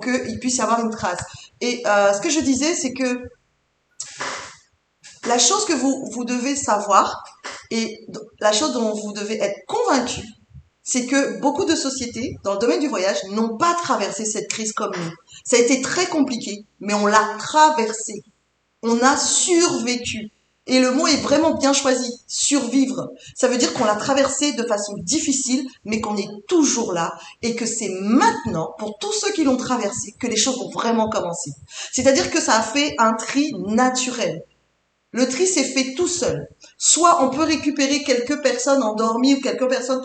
qu'il puisse y avoir une trace. Et ce que je disais, c'est que la chose que vous devez savoir et la chose dont vous devez être convaincu, c'est que beaucoup de sociétés dans le domaine du voyage n'ont pas traversé cette crise comme nous. Ça a été très compliqué, mais on l'a traversé. On a survécu. Et le mot est vraiment bien choisi, survivre. Ça veut dire qu'on l'a traversé de façon difficile, mais qu'on est toujours là et que c'est maintenant, pour tous ceux qui l'ont traversé, que les choses vont vraiment commencer. C'est-à-dire que ça a fait un tri naturel. Le tri s'est fait tout seul. Soit on peut récupérer quelques personnes endormies ou quelques personnes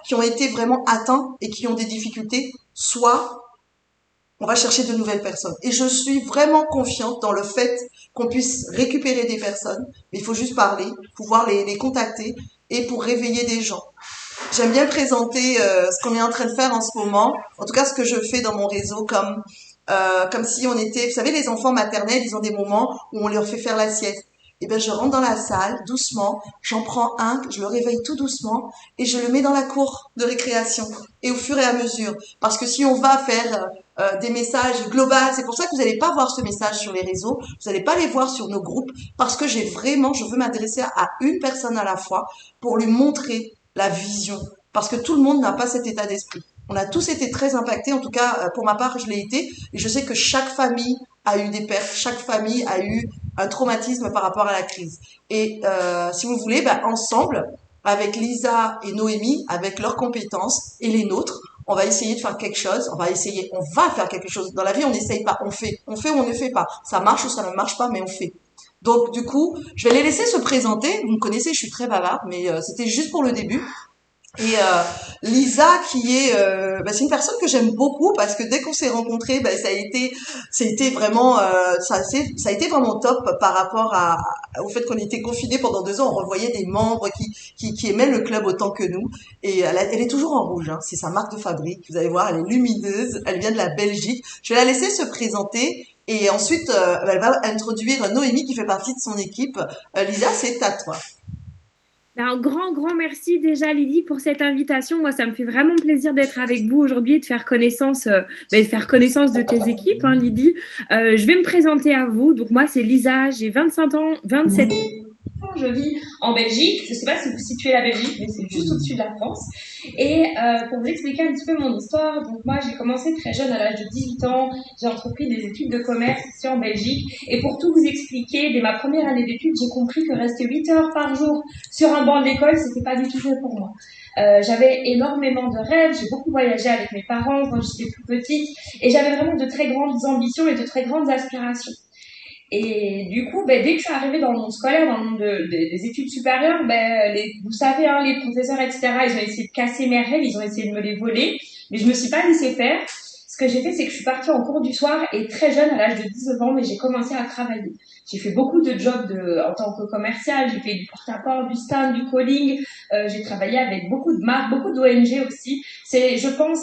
qui ont été vraiment atteintes et qui ont des difficultés, soit on va chercher de nouvelles personnes. Et je suis vraiment confiante dans le fait qu'on puisse récupérer des personnes, mais il faut juste parler, pouvoir les contacter et pour réveiller des gens. J'aime bien présenter ce qu'on est en train de faire en ce moment, en tout cas ce que je fais dans mon réseau comme si on était, vous savez, les enfants maternels, ils ont des moments où on leur fait faire la sieste. Et ben, je rentre dans la salle, doucement, j'en prends un, je le réveille tout doucement, et je le mets dans la cour de récréation. Et au fur et à mesure. Parce que si on va faire des messages globaux, c'est pour ça que vous n'allez pas voir ce message sur les réseaux, vous n'allez pas les voir sur nos groupes, parce que je veux m'adresser à une personne à la fois pour lui montrer la vision. Parce que tout le monde n'a pas cet état d'esprit. On a tous été très impactés, en tout cas pour ma part je l'ai été, et je sais que chaque famille a eu des pertes, chaque famille a eu un traumatisme par rapport à la crise. Et si vous voulez, ensemble, avec Lisa et Noémie, avec leurs compétences et les nôtres, on va essayer de faire quelque chose, on va faire quelque chose. Dans la vie, on n'essaye pas, on fait. On fait ou on ne fait pas. Ça marche ou ça ne marche pas, mais on fait. Donc, du coup, je vais les laisser se présenter. Vous me connaissez, je suis très bavarde, mais c'était juste pour le début. Et Lisa, qui est, c'est une personne que j'aime beaucoup parce que dès qu'on s'est rencontrés, ça a été vraiment, ça a été vraiment top par rapport au fait qu'on était confinés pendant 2 ans. On revoyait des membres qui aimaient le club autant que nous. Et elle est toujours en rouge, hein. C'est sa marque de fabrique. Vous allez voir, elle est lumineuse. Elle vient de la Belgique. Je vais la laisser se présenter. Et ensuite, elle va introduire Noémie qui fait partie de son équipe. Lisa, c'est à toi. Ben, un grand, grand merci déjà, Lydie, pour cette invitation. Moi, ça me fait vraiment plaisir d'être avec vous aujourd'hui et de faire connaissance, de faire connaissance de tes équipes, hein, Lydie. Je vais me présenter à vous. Donc, moi, c'est Lisa, j'ai 25 ans, 27 ans. Je vis en Belgique. Je ne sais pas si vous situez la Belgique, mais c'est juste au-dessus de la France. Et pour vous expliquer un petit peu mon histoire, donc moi, j'ai commencé très jeune, à l'âge de 18 ans. J'ai entrepris des études de commerce ici en Belgique. Et pour tout vous expliquer, dès ma première année d'études, j'ai compris que rester 8 heures par jour sur un banc de l'école, c'était pas du tout fait pour moi. J'avais énormément de rêves, j'ai beaucoup voyagé avec mes parents quand j'étais plus petite et j'avais vraiment de très grandes ambitions et de très grandes aspirations. Et du coup, dès que je suis arrivée dans le monde scolaire, dans le monde des études supérieures, vous savez, hein, les professeurs, etc., ils ont essayé de casser mes rêves, ils ont essayé de me les voler, mais je me suis pas laissée faire. Ce que j'ai fait, c'est que je suis partie en cours du soir et très jeune, à l'âge de 19 ans, mais j'ai commencé à travailler. J'ai fait beaucoup de jobs en tant que commercial, j'ai fait du porte-à-porte, du stand, du calling, j'ai travaillé avec beaucoup de marques, beaucoup d'ONG aussi. C'est, je pense,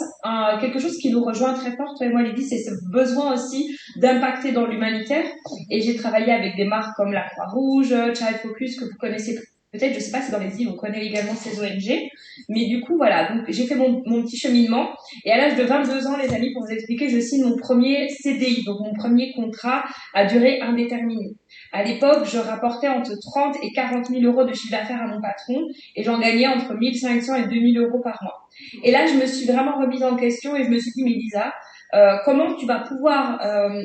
quelque chose qui nous rejoint très fort, toi et moi, Lydie, c'est ce besoin aussi d'impacter dans l'humanitaire. Et j'ai travaillé avec des marques comme la Croix-Rouge, Child Focus, que vous connaissez peut-être, je sais pas si dans les îles on connaît également ces ONG. Mais du coup, voilà, donc j'ai fait mon petit cheminement. Et à l'âge de 22 ans, les amis, pour vous expliquer, je signe mon premier CDI, donc mon premier contrat à durée indéterminée. À l'époque, je rapportais entre 30 et 40 000 euros de chiffre d'affaires à mon patron et j'en gagnais entre 1500 et 2000 euros par mois. Et là, je me suis vraiment remise en question et je me suis dit, mais Lisa, comment tu vas pouvoir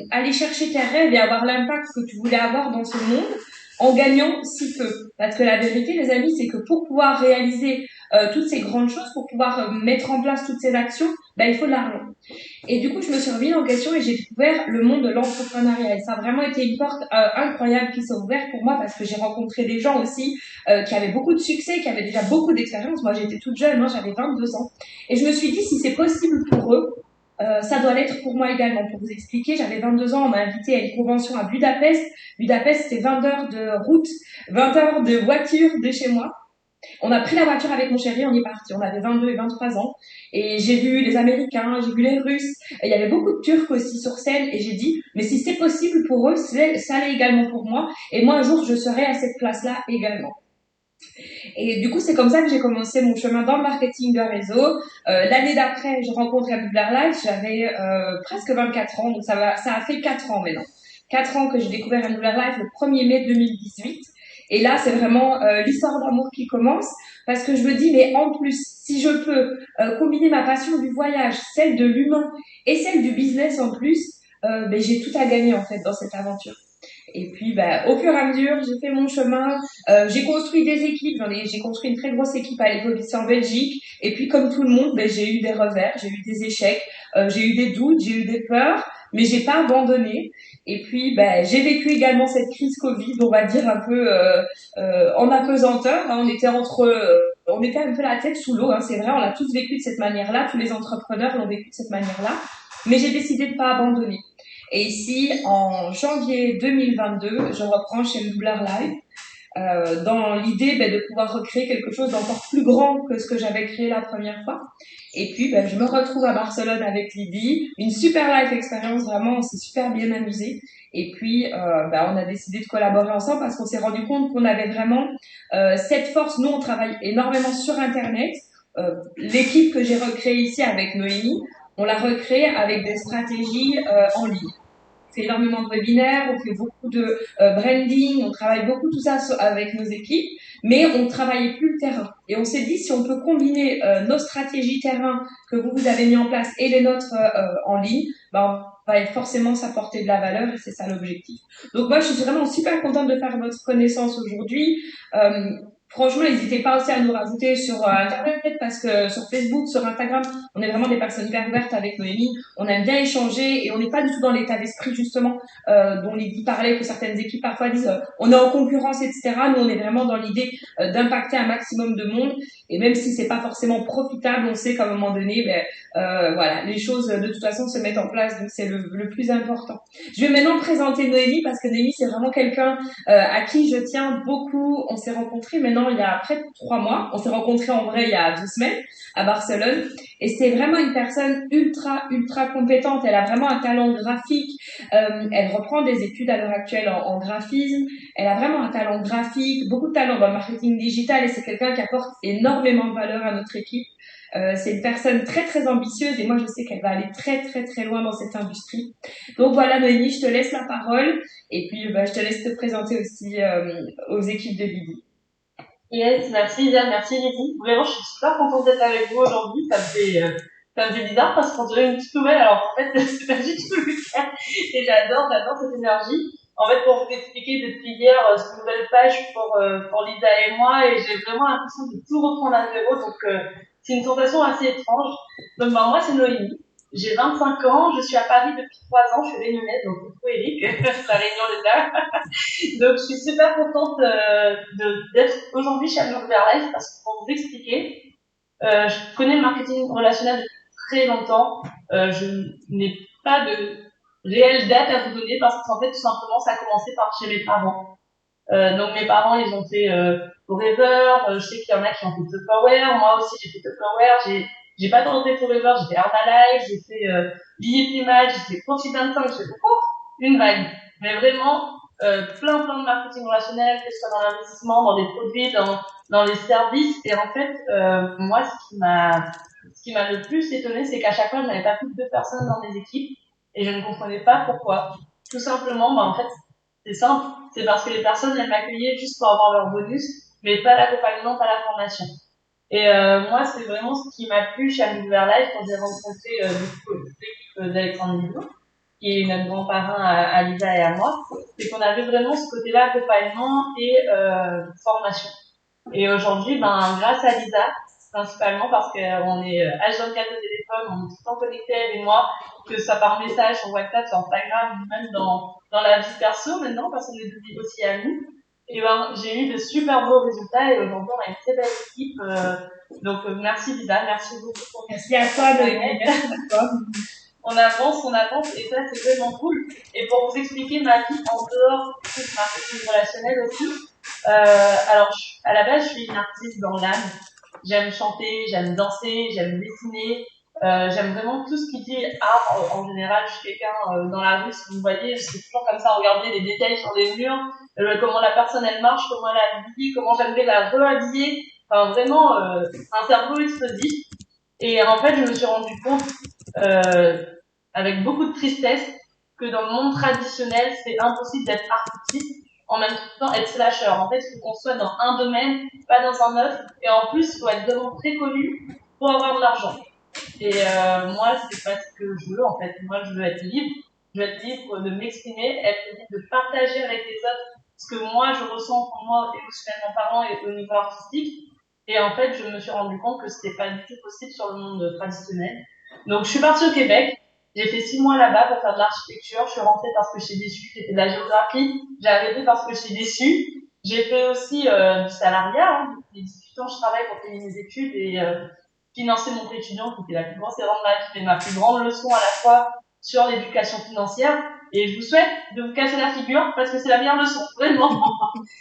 aller chercher tes rêves et avoir l'impact que tu voulais avoir dans ce monde en gagnant si peu. Parce que la vérité, les amis, c'est que pour pouvoir réaliser toutes ces grandes choses, pour pouvoir mettre en place toutes ces actions, il faut de l'argent. Et du coup, je me suis remise en question et j'ai découvert le monde de l'entrepreneuriat. Et ça a vraiment été une porte incroyable qui s'est ouverte pour moi parce que j'ai rencontré des gens aussi qui avaient beaucoup de succès, qui avaient déjà beaucoup d'expérience. Moi, j'étais toute jeune, j'avais 22 ans. Et je me suis dit, si c'est possible pour eux, ça doit l'être pour moi également. Pour vous expliquer, j'avais 22 ans, on m'a invité à une convention à Budapest. Budapest, c'est 20 heures de route, 20 heures de voiture de chez moi. On a pris la voiture avec mon chéri, on y est parti. On avait 22 et 23 ans. Et j'ai vu les Américains, j'ai vu les Russes. Et il y avait beaucoup de Turcs aussi sur scène. Et j'ai dit, mais si c'est possible pour eux, ça l'est également pour moi. Et moi, un jour, je serai à cette place-là également. Et du coup, c'est comme ça que j'ai commencé mon chemin dans le marketing de réseau. L'année d'après, je rencontre Amubler Life. J'avais presque 24 ans, donc ça a fait 4 ans maintenant. 4 ans que j'ai découvert Amubler Life le 1er mai 2018. Et là, c'est vraiment l'histoire d'amour qui commence parce que je me dis, mais en plus, si je peux combiner ma passion du voyage, celle de l'humain et celle du business en plus, ben, j'ai tout à gagner en fait dans cette aventure. Et puis, bah, au fur et à mesure, j'ai fait mon chemin. J'ai construit des équipes. J'ai construit une très grosse équipe à l'époque ici en Belgique. Et puis, comme tout le monde, ben, j'ai eu des revers, j'ai eu des échecs, j'ai eu des doutes, j'ai eu des peurs, mais j'ai pas abandonné. Et puis, ben, j'ai vécu également cette crise Covid, on va dire un peu en apesanteur. Hein. On était un peu la tête sous l'eau. Hein. C'est vrai, on l'a tous vécu de cette manière-là. Tous les entrepreneurs l'ont vécu de cette manière-là. Mais j'ai décidé de pas abandonner. Et ici, en janvier 2022, je reprends chez Mubler Live dans l'idée de pouvoir recréer quelque chose d'encore plus grand que ce que j'avais créé la première fois. Et puis, je me retrouve à Barcelone avec Lydie. Une super life expérience, vraiment, on s'est super bien amusé. Et puis, on a décidé de collaborer ensemble parce qu'on s'est rendu compte qu'on avait vraiment cette force. Nous, on travaille énormément sur Internet. L'équipe que j'ai recréée ici avec Noémie, on l'a recréée avec des stratégies en ligne. On fait énormément de webinaires, on fait beaucoup de branding, on travaille beaucoup tout ça avec nos équipes, mais on ne travaillait plus le terrain. Et on s'est dit, si on peut combiner nos stratégies terrain que vous avez mis en place et les nôtres en ligne, on va forcément s'apporter de la valeur et c'est ça l'objectif. Donc moi, je suis vraiment super contente de faire votre connaissance aujourd'hui. Franchement, n'hésitez pas aussi à nous rajouter sur Internet parce que sur Facebook, sur Instagram, on est vraiment des personnes hyper ouvertes avec Noémie. On aime bien échanger et on n'est pas du tout dans l'état d'esprit justement dont Lydie parlait, que certaines équipes parfois disent on est en concurrence, etc. Nous, on est vraiment dans l'idée d'impacter un maximum de monde et même si c'est pas forcément profitable, on sait qu'à un moment donné, voilà, les choses de toute façon se mettent en place, donc c'est le plus important. Je vais maintenant présenter Noémie parce que Noémie, c'est vraiment quelqu'un à qui je tiens beaucoup. On s'est rencontrés maintenant il y a près de 3 mois. On s'est rencontrés en vrai il y a 2 semaines à Barcelone. Et c'est vraiment une personne ultra compétente. Elle a vraiment un talent graphique. Elle reprend des études à l'heure actuelle en graphisme. Elle a vraiment un talent graphique, beaucoup de talent dans le marketing digital et c'est quelqu'un qui apporte énormément de valeur à notre équipe. C'est une personne très ambitieuse et moi je sais qu'elle va aller très loin dans cette industrie. Donc voilà Noémie, je te laisse la parole et puis je te laisse te présenter aussi aux équipes de Lydie. Yes, merci Isa, merci Lydie. Vraiment, je suis super contente d'être avec vous aujourd'hui. Ça me fait bizarre parce qu'on dirait une petite nouvelle, alors qu'en fait, c'est pas du tout le cas. Et j'adore cette énergie. En fait, pour vous expliquer depuis hier, cette nouvelle page pour Lisa et moi, et j'ai vraiment l'impression de tout reprendre à zéro, donc c'est une sensation assez étrange. Donc, moi, c'est Noémie. J'ai 25 ans, je suis à Paris depuis 3 ans, je suis réunionnaise, donc coucou Eric, la Réunion les gars. Donc je suis super contente d'être aujourd'hui chez Mubler Life parce que pour vous expliquer, je connais le marketing relationnel depuis très longtemps. Je n'ai pas de réelle date à vous donner parce qu'en fait tout simplement ça a commencé par chez mes parents. Donc mes parents ils ont fait Forever, je sais qu'il y en a qui ont fait Tupperware, moi aussi j'ai fait Tupperware, j'ai pas tenté Forever, j'ai fait Herbalife, j'ai fait Billet Image, j'ai fait Profit 25, j'ai fait une vague. Mais vraiment, plein de marketing relationnel, que ce soit dans l'investissement, dans les produits, dans les services. Et en fait, moi, ce qui m'a le plus étonné, c'est qu'à chaque fois, je n'avais pas plus de 2 personnes dans mes équipes et je ne comprenais pas pourquoi. Tout simplement, en fait, c'est simple, c'est parce que les personnes, elles m'accueillaient juste pour avoir leur bonus, mais pas l'accompagnement, pas la formation. Et moi, c'est vraiment ce qui m'a plu chez Mubler Life quand j'ai rencontré l'équipe d'Alexandre Nidot, qui est notre grand parrain à Lisa et à moi, c'est qu'on avait vraiment ce côté-là accompagnement et formation. Et aujourd'hui, grâce à Lisa, principalement parce qu'on est H24 au téléphone, on est tout le temps connectés elle et moi, que ce soit par message, sur WhatsApp, sur Instagram, même dans la vie perso maintenant, parce qu'on est aussi amis. Et j'ai eu de super beaux résultats et aujourd'hui on a une très belle équipe. Donc merci Lisa, merci beaucoup. Merci à toi Noémie, merci à toi. On avance et ça c'est vraiment cool. Et pour vous expliquer ma vie en dehors du marketing relationnel aussi, alors à la base je suis une artiste dans l'âme. J'aime chanter, j'aime danser, j'aime dessiner. J'aime vraiment tout ce qui dit art en général. Je suis quelqu'un dans la rue, si vous me voyez, je suis toujours comme ça, regarder les détails sur les murs, comment la personne elle marche, comment elle est habillée, comment j'aimerais la rehabiller. Enfin, vraiment un cerveau explosif. Et en fait, je me suis rendu compte, avec beaucoup de tristesse, que dans le monde traditionnel, c'est impossible d'être artiste, en même temps être slasher. En fait, il faut qu'on soit dans un domaine, pas dans un autre. Et en plus, il faut être vraiment très connu pour avoir de l'argent. Et moi, c'est pas ce que je veux, en fait. Moi, je veux être libre. Je veux être libre de m'exprimer, être libre de partager avec les autres ce que moi, je ressens pour moi, émotionnellement parlant et au niveau artistique. Et en fait, je me suis rendu compte que c'était pas du tout possible sur le monde traditionnel. Donc, je suis partie au Québec. J'ai fait 6 mois là-bas pour faire de l'architecture. Je suis rentrée parce que j'étais déçue. J'ai fait de la géographie. J'ai arrêté parce que j'étais déçue. J'ai fait aussi du salariat. Hein. Depuis 18 ans, je travaille pour payer mes études et financer mon prêt étudiant, qui était la plus grosse erreur de ma vie, mais ma plus grande leçon à la fois sur l'éducation financière. Et je vous souhaite de vous casser la figure parce que c'est la meilleure leçon, vraiment.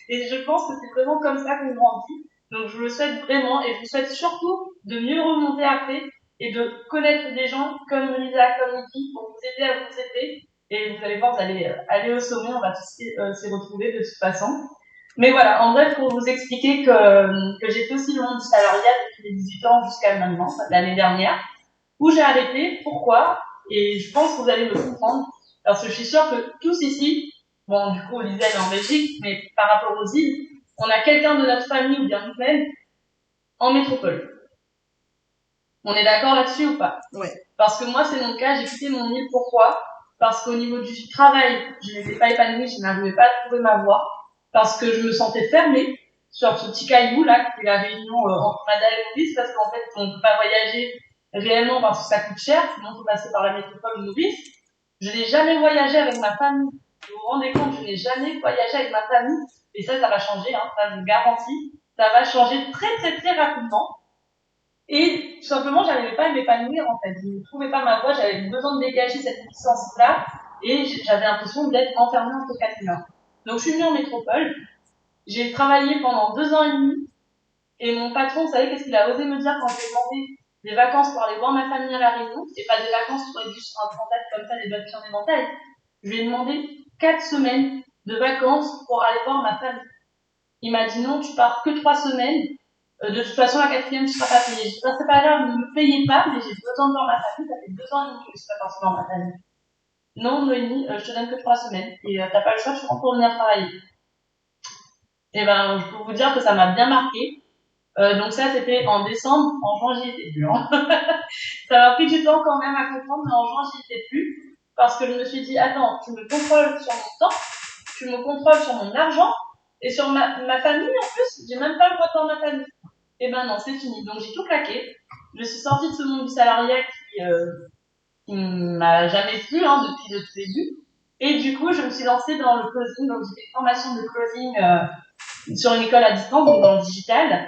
Et je pense que c'est vraiment comme ça qu'on grandit. Donc je le souhaite vraiment et je vous souhaite surtout de mieux remonter après et de connaître des gens comme Lisa, comme Niki pour vous aider à vous aider. Et vous allez voir, vous allez aller au sommet, on va tous s'y retrouver de toute façon. Mais voilà, en bref, pour vous expliquer que j'ai fait aussi le monde du salariat depuis les 18 ans jusqu'à maintenant, l'année dernière, où j'ai arrêté, pourquoi, et je pense que vous allez me comprendre, parce que je suis sûre que tous ici, bon, du coup, Lisa est en Belgique, mais par rapport aux îles, on a quelqu'un de notre famille ou bien nous-mêmes en métropole. On est d'accord là-dessus ou pas? Ouais. Parce que moi, c'est mon cas, j'ai quitté mon île, pourquoi? Parce qu'au niveau du travail, je n'étais pas épanouie, je n'arrivais pas à trouver ma voie, parce que je me sentais fermée sur ce petit caillou là, qui est la réunion entre Madame et Maurice, parce qu'en fait, on ne peut pas voyager réellement parce que ça coûte cher, sinon on peut passer par la métropole Maurice. Je n'ai jamais voyagé avec ma famille. Vous vous rendez compte, je n'ai jamais voyagé avec ma famille, et ça va changer, hein, ça je vous garantis. Ça va changer très très très rapidement. Et tout simplement, j'arrivais pas à m'épanouir en fait. Je ne trouvais pas ma voie, j'avais besoin de dégager cette puissance-là et j'avais l'impression d'être enfermée entre 4 murs. Donc je suis venue en métropole, j'ai travaillé pendant 2 ans et demi et mon patron, vous savez qu'est-ce qu'il a osé me dire quand j'ai demandé des vacances pour aller voir ma famille à La Réunion, et pas des vacances pour être juste sur un contact comme ça, des bonnes sur des montagnes. Je lui ai demandé 4 semaines de vacances pour aller voir ma famille. Il m'a dit non, tu pars que 3 semaines. De toute façon, la 4e, tu seras pas payée. Je dis, c'est pas grave, ne me payez pas, mais j'ai besoin de voir ma famille. Ça fait 2 ans et demi que je suis pas partie voir ma famille. Non, Noémie, je te donne que 3 semaines. Et t'as pas le choix, tu rentres pour venir travailler. Et ben, je peux vous dire que ça m'a bien marqué. Donc ça, c'était en décembre. En juin, j'y étais plus. Hein. Ça m'a pris du temps quand même à comprendre, mais en juin, j'y étais plus. Parce que je me suis dit, attends, tu me contrôles sur mon temps, tu me contrôles sur mon argent, et sur ma famille en plus, j'ai même pas le droit de voir ma famille. Et ben non, c'est fini. Donc j'ai tout claqué. Je suis sortie de ce monde du salariat qui m'a jamais plu hein, depuis le tout début. Et du coup, je me suis lancée dans le closing. Donc j'ai fait une formation de closing sur une école à distance, donc dans le digital.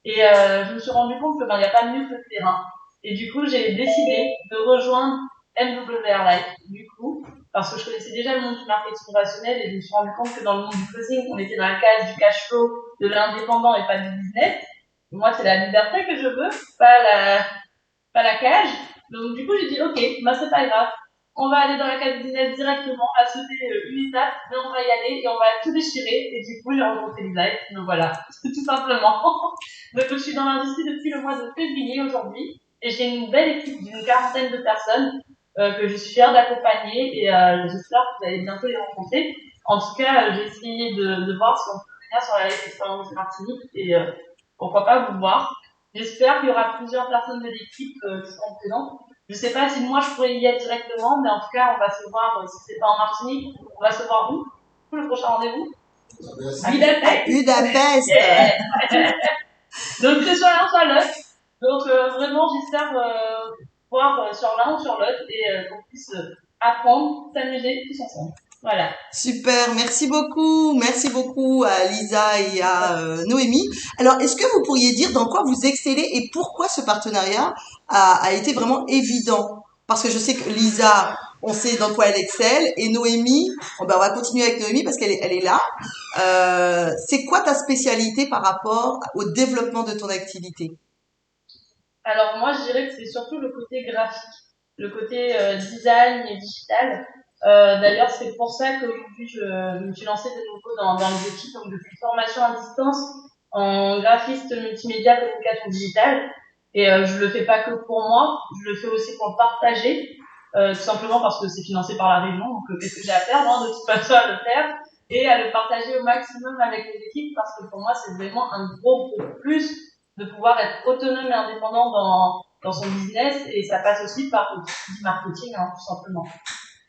Et je me suis rendu compte que il n'y a pas mieux que le terrain. Et du coup, j'ai décidé de rejoindre MWR Life. Du coup, parce que je connaissais déjà le monde du marketing relationnel et je me suis rendu compte que dans le monde du closing, on était dans la case du cash flow, de l'indépendant et pas du business. Moi, c'est la liberté que je veux, pas la cage. Donc, du coup, j'ai dit, ok, bah, c'est pas grave. On va aller dans la case business directement, à sauter une étape, mais on va y aller et on va tout déchirer. Et du coup, j'ai rencontré Lisa et donc voilà, tout simplement. Donc, je suis dans l'industrie depuis le mois de février aujourd'hui et j'ai une belle équipe d'une 40aine de personnes que je suis fière d'accompagner et j'espère que vous allez bientôt les rencontrer. En tout cas, j'ai essayé de voir si on peut venir sur la Life Experience Martinique et pourquoi pas vous voir. J'espère qu'il y aura plusieurs personnes de l'équipe qui seront présentes. Je sais pas si moi je pourrais y être directement, mais en tout cas, on va se voir, si c'est pas en Martinique, on va se voir où? Le prochain rendez-vous? Budapest. Budapest. Yeah. Donc c'est soit l'un, soit l'autre. Donc vraiment, j'espère voir sur l'un ou sur l'autre et qu'on puisse apprendre, s'amuser tous ensemble. Voilà. Super, merci beaucoup à Lisa et à Noémie. Alors, est-ce que vous pourriez dire dans quoi vous excellez et pourquoi ce partenariat a été vraiment évident? Parce que je sais que Lisa, on sait dans quoi elle excelle, et Noémie, on va continuer avec Noémie parce qu'elle est là. C'est quoi ta spécialité par rapport au développement de ton activité? Alors moi, je dirais que c'est surtout le côté graphique, le côté design et digital. D'ailleurs, c'est pour ça qu'aujourd'hui, je me suis lancée de nouveau dans les équipes. Donc, je fais une formation à distance en graphiste multimédia communication digitale. Et je le fais pas que pour moi, je le fais aussi pour le partager, tout simplement parce que c'est financé par la région. Donc, qu'est-ce que j'ai à faire, de toute façon, à le faire et à le partager au maximum avec les équipes parce que pour moi, c'est vraiment un gros plus de pouvoir être autonome et indépendant dans son business et ça passe aussi par du marketing, hein, tout simplement.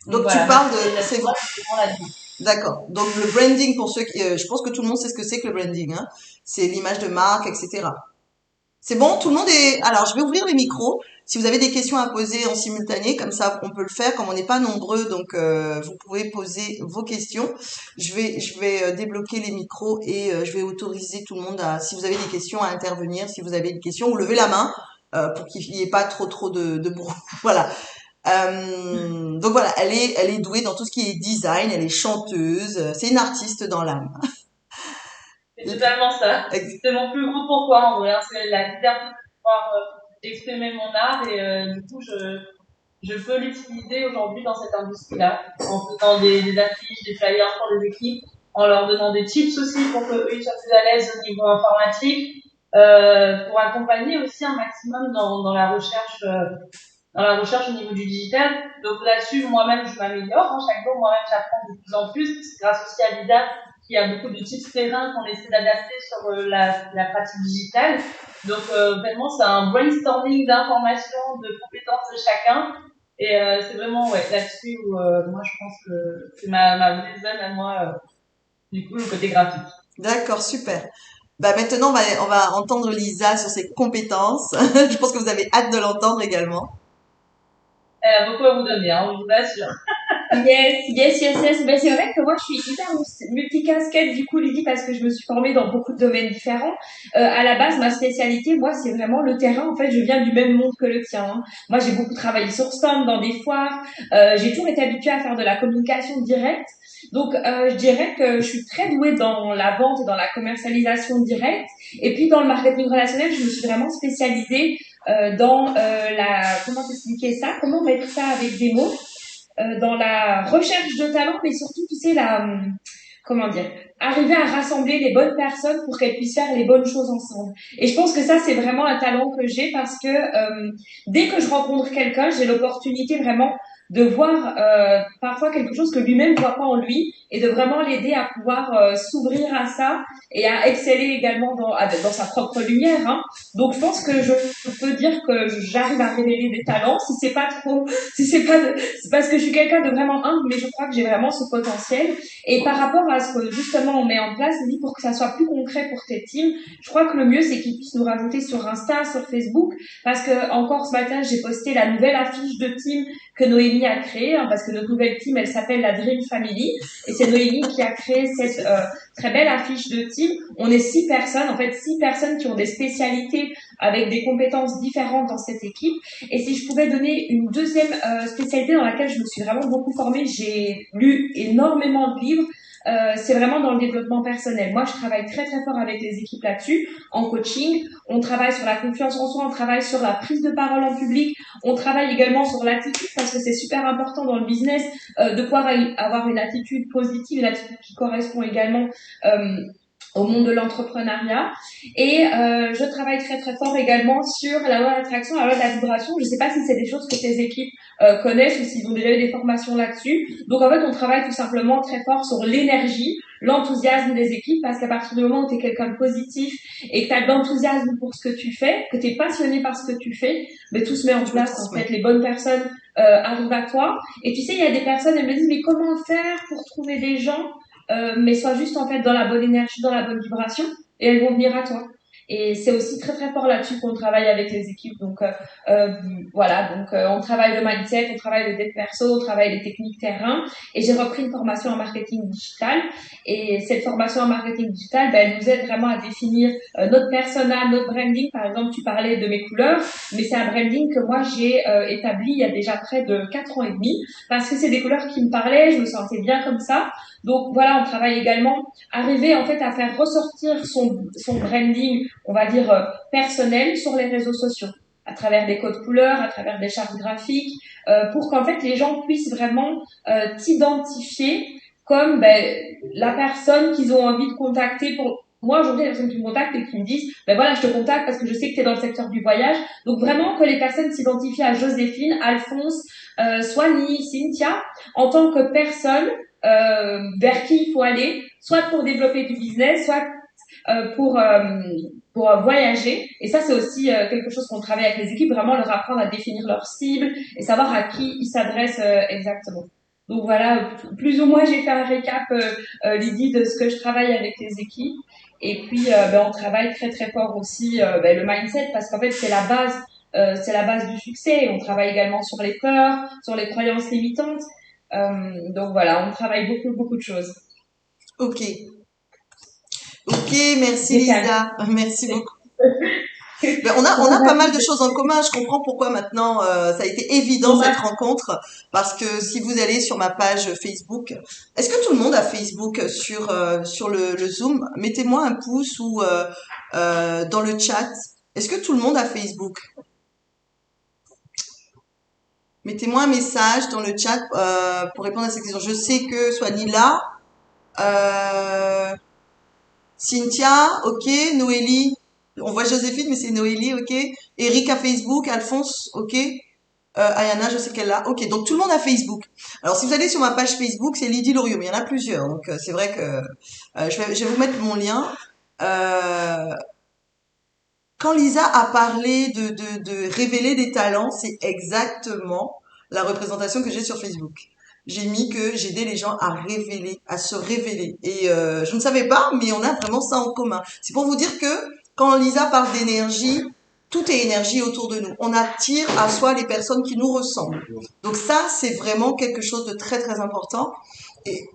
Donc voilà, tu parles de... c'est vraiment D'accord. Donc le branding, pour ceux qui... je pense que tout le monde sait ce que c'est que le branding. Hein. C'est l'image de marque, etc. C'est bon, tout le monde est... Alors, je vais ouvrir les micros. Si vous avez des questions à poser en simultané, comme ça, on peut le faire. Comme on n'est pas nombreux, donc vous pouvez poser vos questions. Je vais débloquer les micros et je vais autoriser tout le monde à, si vous avez des questions, à intervenir. Si vous avez une question, ou levez la main pour qu'il n'y ait pas trop de bourreau. Voilà. Donc voilà, elle est douée dans tout ce qui est design. Elle est chanteuse. C'est une artiste dans l'âme. C'est totalement ça. C'est mon plus gros pourquoi en vrai. Hein. C'est la liberté de pouvoir exprimer mon art et du coup je peux l'utiliser aujourd'hui dans cette industrie-là en faisant des affiches, des flyers pour les équipes, en leur donnant des tips aussi pour qu'eux ils soient plus à l'aise au niveau informatique, pour accompagner aussi un maximum dans la recherche. Dans la recherche au niveau du digital. Donc là-dessus, moi-même, je m'améliore. Hein. Chaque jour, moi-même, j'apprends de plus en plus. C'est grâce aussi à Lida qui a beaucoup de tips terrain qu'on essaie d'adapter sur la pratique digitale. Donc vraiment, c'est un brainstorming d'informations, de compétences de chacun. Et c'est vraiment là-dessus où moi, je pense que c'est ma vraie zone à moi, du coup, le côté graphique. D'accord, super. Bah maintenant, on va entendre Lisa sur ses compétences. Je pense que vous avez hâte de l'entendre également. Elle a beaucoup à vous donner, hein, je vous assure. Yes. Ben, c'est vrai que moi, je suis hyper multicasquette, du coup, Lydie, parce que je me suis formée dans beaucoup de domaines différents. À la base, ma spécialité, moi, c'est vraiment le terrain. En fait, je viens du même monde que le tien. Hein. Moi, j'ai beaucoup travaillé sur stand, dans des foires. J'ai toujours été habituée à faire de la communication directe. Donc, je dirais que je suis très douée dans la vente et dans la commercialisation directe. Et puis, dans le marketing relationnel, je me suis vraiment spécialisée dans comment t'expliquer ça, comment mettre ça avec des mots, dans la recherche de talent, mais surtout, tu sais, comment dire, arriver à rassembler les bonnes personnes pour qu'elles puissent faire les bonnes choses ensemble. Et je pense que ça, c'est vraiment un talent que j'ai parce que dès que je rencontre quelqu'un, j'ai l'opportunité vraiment de voir parfois quelque chose que lui-même ne voit pas en lui et de vraiment l'aider à pouvoir s'ouvrir à ça et à exceller également dans sa propre lumière. Hein. Donc, je pense que je peux dire que j'arrive à révéler des talents. Si c'est pas trop, si c'est pas, c'est parce que je suis quelqu'un de vraiment humble, mais je crois que j'ai vraiment ce potentiel. Et par rapport à ce que justement on met en place, pour que ça soit plus concret pour tes teams, je crois que le mieux c'est qu'ils puissent nous rajouter sur Insta, sur Facebook, parce que encore ce matin j'ai posté la nouvelle affiche de team que Noémie a créée, hein, parce que notre nouvelle team elle s'appelle la Dream Family, et c'est Noémie qui a créé cette très belle affiche de team. On est 6 personnes, en fait 6 personnes qui ont des spécialités avec des compétences différentes dans cette équipe. Et si je pouvais donner une deuxième spécialité dans laquelle je me suis vraiment beaucoup formée, j'ai lu énormément de livres, c'est vraiment dans le développement personnel. Moi, je travaille très très fort avec les équipes là-dessus, en coaching. On travaille sur la confiance en soi, on travaille sur la prise de parole en public, on travaille également sur l'attitude parce que c'est super important dans le business de pouvoir avoir une attitude positive, une attitude qui correspond également au monde de l'entrepreneuriat. Et je travaille très très fort également sur la loi d'attraction, la loi de la vibration. Je ne sais pas si c'est des choses que tes équipes connaissent ou s'ils ont déjà eu des formations là-dessus. Donc en fait, on travaille tout simplement très fort sur l'énergie, l'enthousiasme des équipes, parce qu'à partir du moment où tu es quelqu'un de positif et que tu as de l'enthousiasme pour ce que tu fais, que tu es passionné par ce que tu fais, mais tout se met en place. En fait, les bonnes personnes arrivent à toi. Et tu sais, il y a des personnes, elles me disent, mais comment faire pour trouver des gens mais sois juste en fait dans la bonne énergie, dans la bonne vibration, et elles vont venir à toi. Et c'est aussi très très fort là-dessus qu'on travaille avec les équipes. Donc voilà, donc on travaille le mindset, on travaille le dev perso, on travaille les techniques terrain. Et j'ai repris une formation en marketing digital. Et cette formation en marketing digital, elle nous aide vraiment à définir notre persona, notre branding. Par exemple, tu parlais de mes couleurs, mais c'est un branding que moi j'ai établi il y a déjà près de 4 ans et demi, parce que c'est des couleurs qui me parlaient, je me sentais bien comme ça. Donc voilà, on travaille également, arriver en fait à faire ressortir son branding, on va dire personnel, sur les réseaux sociaux. à travers des codes couleurs, à travers des chartes graphiques, pour qu'en fait les gens puissent vraiment t'identifier comme la personne qu'ils ont envie de contacter pour moi aujourd'hui les personnes qui me contactent et qui me disent voilà je te contacte parce que je sais que tu es dans le secteur du voyage, donc vraiment que les personnes s'identifient à Joséphine, Alphonse, Swanny, Cynthia en tant que personne vers qui il faut aller, soit pour développer du business, soit pour voyager. Et ça, c'est aussi quelque chose qu'on travaille avec les équipes, vraiment leur apprendre à définir leur cible et savoir à qui ils s'adressent exactement. Donc voilà, plus ou moins, j'ai fait un récap, Lydie, de ce que je travaille avec les équipes. Et puis, on travaille très très fort aussi le mindset parce qu'en fait, c'est la base du succès. On travaille également sur les peurs, sur les croyances limitantes. Donc voilà, on travaille beaucoup de choses. Ok. Ok, merci Lisa. Merci beaucoup. On a pas mal de choses en commun. Je comprends pourquoi maintenant ça a été évident cette rencontre, parce que si vous allez sur ma page Facebook, est-ce que tout le monde a Facebook sur le Zoom? Mettez-moi un pouce ou dans le chat. Est-ce que tout le monde a Facebook? Mettez-moi un message dans le chat pour répondre à cette question. Je sais que Soigny là, Cynthia, ok, Noélie. On voit Joséphine, mais c'est Noélie, ok. Eric a Facebook, Alphonse, ok. Ayana, je sais qu'elle l'a. Ok, donc tout le monde a Facebook. Alors si vous allez sur ma page Facebook, c'est Lydie Loriot, mais il y en a plusieurs. Donc c'est vrai que je vais vous mettre mon lien. Quand Lisa a parlé de révéler des talents, c'est exactement la représentation que j'ai sur Facebook. J'ai mis que j'aidais les gens à révéler, à se révéler. Et je ne savais pas, mais on a vraiment ça en commun. C'est pour vous dire que quand Lisa parle d'énergie, tout est énergie autour de nous. On attire à soi les personnes qui nous ressemblent. Donc ça, c'est vraiment quelque chose de très très important. Et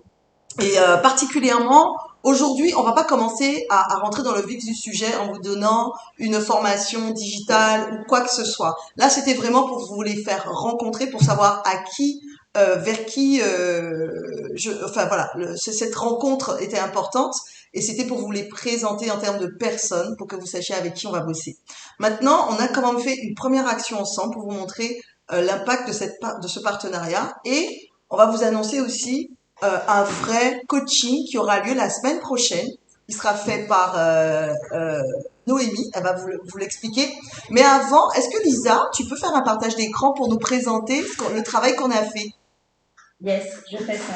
particulièrement, aujourd'hui, on va pas commencer à rentrer dans le vif du sujet en vous donnant une formation digitale ou quoi que ce soit. Là, c'était vraiment pour vous les faire rencontrer, pour savoir à qui, vers qui, enfin voilà, cette rencontre était importante et c'était pour vous les présenter en termes de personnes, pour que vous sachiez avec qui on va bosser. Maintenant, on a quand même fait une première action ensemble pour vous montrer l'impact de ce partenariat et on va vous annoncer aussi un vrai coaching qui aura lieu la semaine prochaine. Il sera fait par Noémie, elle va vous l'expliquer. Mais avant, est-ce que Lisa, tu peux faire un partage d'écran pour nous présenter le travail qu'on a fait? Yes, je fais ça.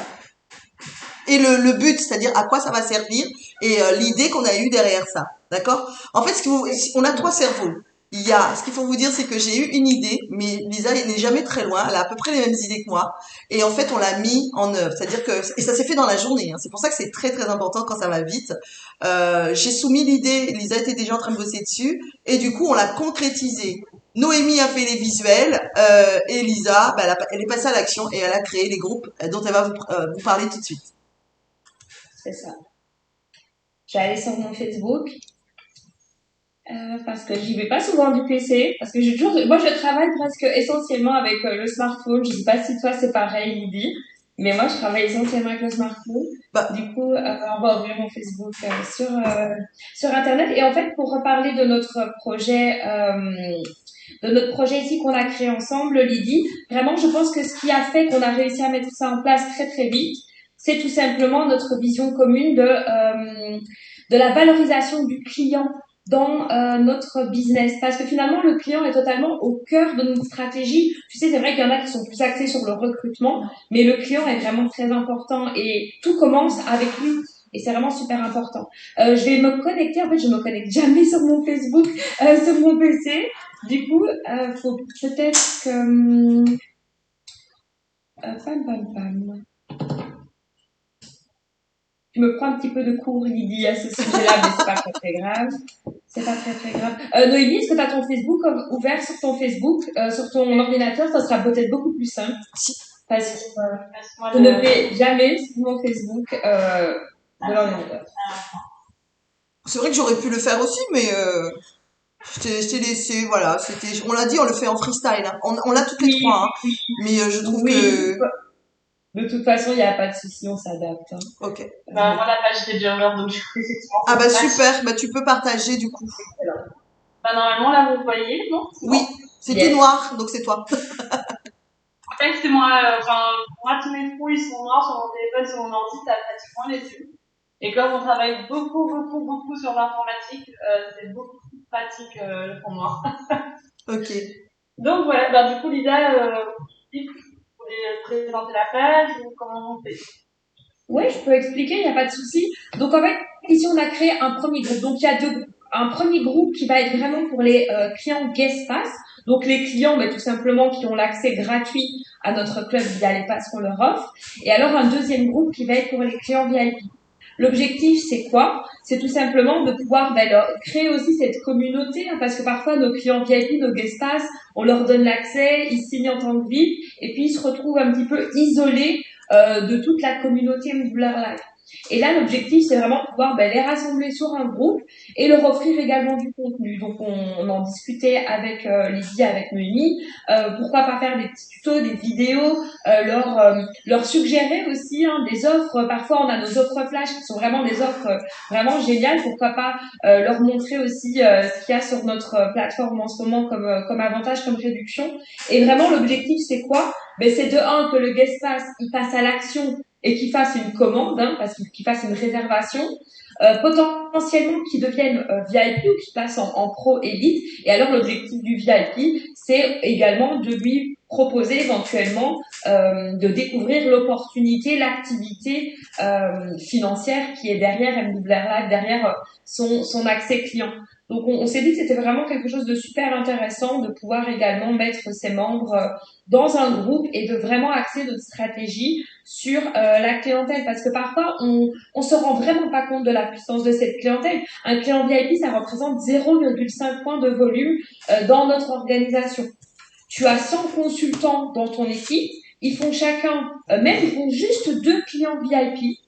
Et le but, c'est-à-dire à quoi ça va servir et l'idée qu'on a eue derrière ça. D'accord? En fait, on a 3 cerveaux. Ce qu'il faut vous dire, c'est que j'ai eu une idée, mais Lisa n'est jamais très loin. Elle a à peu près les mêmes idées que moi. Et en fait, on l'a mis en œuvre. C'est-à-dire et ça s'est fait dans la journée. Hein. C'est pour ça que c'est très, très important quand ça va vite. J'ai soumis l'idée. Lisa était déjà en train de bosser dessus. Et du coup, on l'a concrétisé. Noémie a fait les visuels. Et Lisa, elle est passée à l'action et elle a créé les groupes dont elle va vous parler tout de suite. C'est ça. Je vais aller sur mon Facebook. Parce que j'y vais pas souvent du PC, parce que moi je travaille presque essentiellement avec le smartphone. Je sais pas si toi c'est pareil, Lydie, mais moi je travaille essentiellement avec le smartphone. Du coup, on va ouvrir mon Facebook sur Internet. Et en fait, pour reparler de notre projet ici qu'on a créé ensemble, Lydie, vraiment je pense que ce qui a fait qu'on a réussi à mettre ça en place très très vite, c'est tout simplement notre vision commune de la valorisation du client dans notre business, parce que finalement le client est totalement au cœur de notre stratégie. Tu sais, c'est vrai qu'il y en a qui sont plus axés sur le recrutement, mais le client est vraiment très important et tout commence avec lui et c'est vraiment super important. Je vais me connecter, en fait je me connecte jamais sur mon Facebook, sur mon PC. Du coup, faut peut-être que je me prends un petit peu de cours, Lydie, à ce sujet-là, mais c'est pas très grave. C'est pas très grave. Noémie, est-ce que tu as ton Facebook ouvert sur ton Facebook, sur ton ordinateur? Ça sera peut-être beaucoup plus simple. Parce que je ne vais jamais sur mon Facebook de l'ordinateur. C'est vrai que j'aurais pu le faire aussi, mais je t'ai laissé, voilà. On l'a dit, on le fait en freestyle. Hein. On l'a toutes les trois, hein. Mais je trouve que... De toute façon, il n'y a pas de souci, on s'adapte. Hein. Ok. Moi, la page était déjà ouverte, donc du coup, effectivement. Ah super, tu peux partager du coup. Excellent. Normalement, là, vous voyez, non? Oui. C'est tout Yes. noir, donc c'est toi. En fait, c'est moi, moi, tous mes trous, ils sont noirs sur mon téléphone, sur mon ordi, t'as pratiquement les yeux. Et comme on travaille beaucoup sur l'informatique, c'est beaucoup plus pratique, pour moi. Ok. Donc voilà, bah, du coup, Lisa, vous voulez présenter la page ou comment on fait? Oui, je peux expliquer, il n'y a pas de souci. Donc en fait, ici on a créé un premier groupe. Donc il y a deux groupes. Un premier groupe qui va être vraiment pour les clients Guestpass. Donc les clients, tout simplement qui ont l'accès gratuit à notre club via les passes qu'on leur offre. Et alors un deuxième groupe qui va être pour les clients VIP. L'objectif, c'est quoi? C'est tout simplement de pouvoir leur créer aussi cette communauté, hein, parce que parfois nos clients VIP, nos Guestpass, on leur donne l'accès, ils signent en tant que VIP, et puis ils se retrouvent un petit peu isolés de toute la communauté Moodler Live. Et là, l'objectif, c'est vraiment de pouvoir les rassembler sur un groupe et leur offrir également du contenu. Donc, on en discutait avec Lydie, avec Noémie. Pourquoi pas faire des petits tutos, des vidéos, leur suggérer aussi des offres. Parfois, on a nos offres flash qui sont vraiment des offres vraiment géniales. Pourquoi pas leur montrer aussi ce qu'il y a sur notre plateforme en ce moment comme avantage, comme réduction. Et vraiment, l'objectif, c'est quoi? C'est de un que le guest pass il passe à l'action et qu'il fasse une commande, parce qu'il fasse une réservation, potentiellement qu'il devienne VIP ou qu'il passe en pro élite. Et alors l'objectif du VIP, c'est également de lui proposer éventuellement de découvrir l'opportunité, l'activité financière qui est derrière MWR Live, derrière son accès client. Donc on s'est dit que c'était vraiment quelque chose de super intéressant de pouvoir également mettre ses membres dans un groupe et de vraiment axer notre stratégie sur la clientèle, parce que parfois on se rend vraiment pas compte de la puissance de cette clientèle. Un client VIP, ça représente 0,5 points de volume dans notre organisation. Tu as 100 consultants dans ton équipe, ils font chacun, même ils font juste 2 clients VIP.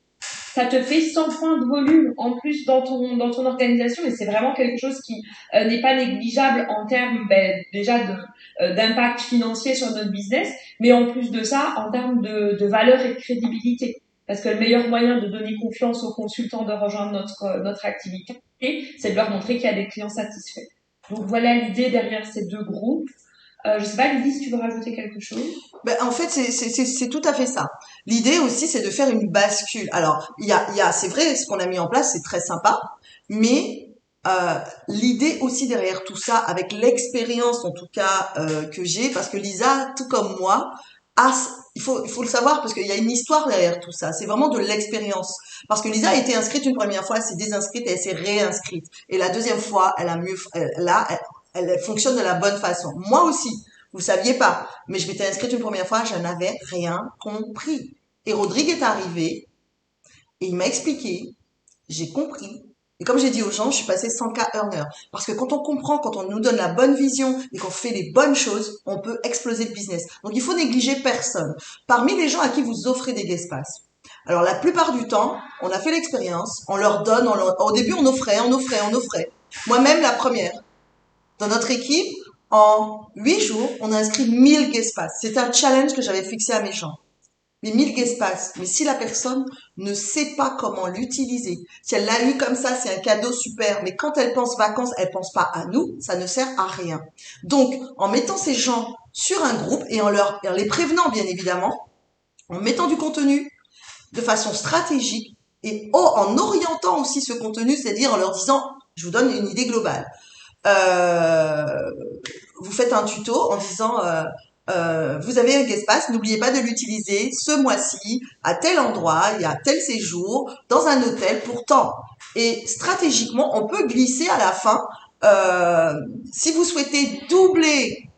Ça te fait 100 points de volume en plus dans ton organisation, et c'est vraiment quelque chose qui n'est pas négligeable en termes déjà d'impact financier sur notre business, mais en plus de ça en termes de valeur et de crédibilité. Parce que le meilleur moyen de donner confiance aux consultants de rejoindre notre activité, c'est de leur montrer qu'il y a des clients satisfaits. Donc voilà l'idée derrière ces deux groupes. Je sais pas, Lydie, si tu veux rajouter quelque chose. En fait, c'est tout à fait ça. L'idée aussi, c'est de faire une bascule. Alors, c'est vrai, ce qu'on a mis en place, c'est très sympa, mais l'idée aussi derrière tout ça, avec l'expérience en tout cas que j'ai, parce que Lisa, tout comme moi, il faut le savoir parce qu'il y a une histoire derrière tout ça. C'est vraiment de l'expérience. Parce que Lisa a été inscrite une première fois, elle s'est désinscrite et elle s'est réinscrite. Et la deuxième fois, elle a mieux, là, elle fonctionne de la bonne façon. Moi aussi. Vous saviez pas. Mais je m'étais inscrite une première fois, je n'avais rien compris. Et Rodrigue est arrivé et il m'a expliqué, j'ai compris. Et comme j'ai dit aux gens, je suis passée 100K earner. Parce que quand on comprend, quand on nous donne la bonne vision et qu'on fait les bonnes choses, on peut exploser le business. Donc il faut négliger personne. Parmi les gens à qui vous offrez des guest pass, alors la plupart du temps, on a fait l'expérience, on leur donne, au début on offrait. Moi-même la première. Dans notre équipe, en 8 jours, on a inscrit 1000 guest pass. C'était un challenge que j'avais fixé à mes gens. Les 1000 guest pass. Mais si la personne ne sait pas comment l'utiliser, si elle l'a eu comme ça, c'est un cadeau super. Mais quand elle pense vacances, elle pense pas à nous, ça ne sert à rien. Donc, en mettant ces gens sur un groupe et en les prévenant, bien évidemment, en mettant du contenu de façon stratégique et en orientant aussi ce contenu, c'est-à-dire en leur disant, je vous donne une idée globale. Vous faites un tuto en disant vous avez un guest pass, n'oubliez pas de l'utiliser ce mois-ci à tel endroit, il y a tel séjour dans un hôtel pourtant. Et stratégiquement, on peut glisser à la fin si vous souhaitez doubler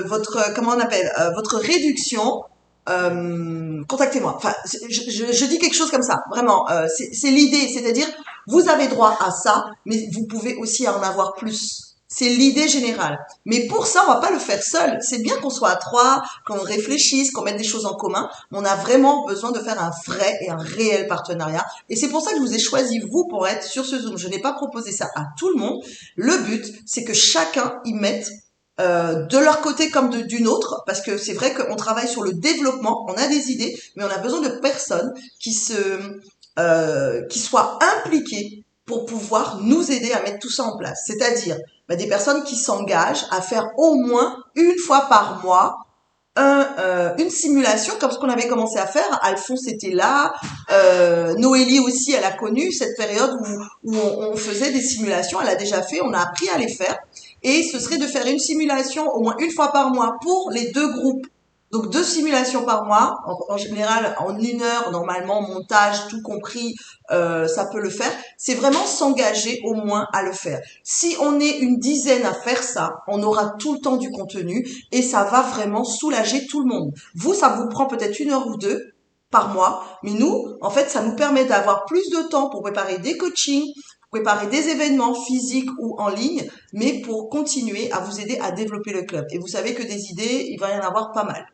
votre réduction. Contactez-moi. Enfin, je dis quelque chose comme ça. Vraiment, c'est l'idée, c'est-à-dire vous avez droit à ça, mais vous pouvez aussi en avoir plus. C'est l'idée générale. Mais pour ça, on va pas le faire seul. C'est bien qu'on soit à 3, qu'on réfléchisse, qu'on mette des choses en commun. Mais on a vraiment besoin de faire un vrai et un réel partenariat. Et c'est pour ça que je vous ai choisi, vous, pour être sur ce Zoom. Je n'ai pas proposé ça à tout le monde. Le but, c'est que chacun y mette de leur côté comme d'une autre, parce que c'est vrai qu'on travaille sur le développement, on a des idées, mais on a besoin de personnes qui soient impliquées pour pouvoir nous aider à mettre tout ça en place. C'est-à-dire des personnes qui s'engagent à faire au moins une fois par mois une simulation comme ce qu'on avait commencé à faire. Alphonse était là, Noélie aussi, elle a connu cette période où on faisait des simulations, elle a déjà fait, on a appris à les faire, et ce serait de faire une simulation au moins une fois par mois pour les deux groupes. Donc 2 simulations par mois, en général en 1 heure, normalement, montage, tout compris, ça peut le faire. C'est vraiment s'engager au moins à le faire. Si on est une dizaine à faire ça, on aura tout le temps du contenu et ça va vraiment soulager tout le monde. Vous, ça vous prend peut-être 1 heure ou 2 par mois, mais nous, en fait, ça nous permet d'avoir plus de temps pour préparer des coachings, préparer des événements physiques ou en ligne, mais pour continuer à vous aider à développer le club. Et vous savez que des idées, il va y en avoir pas mal.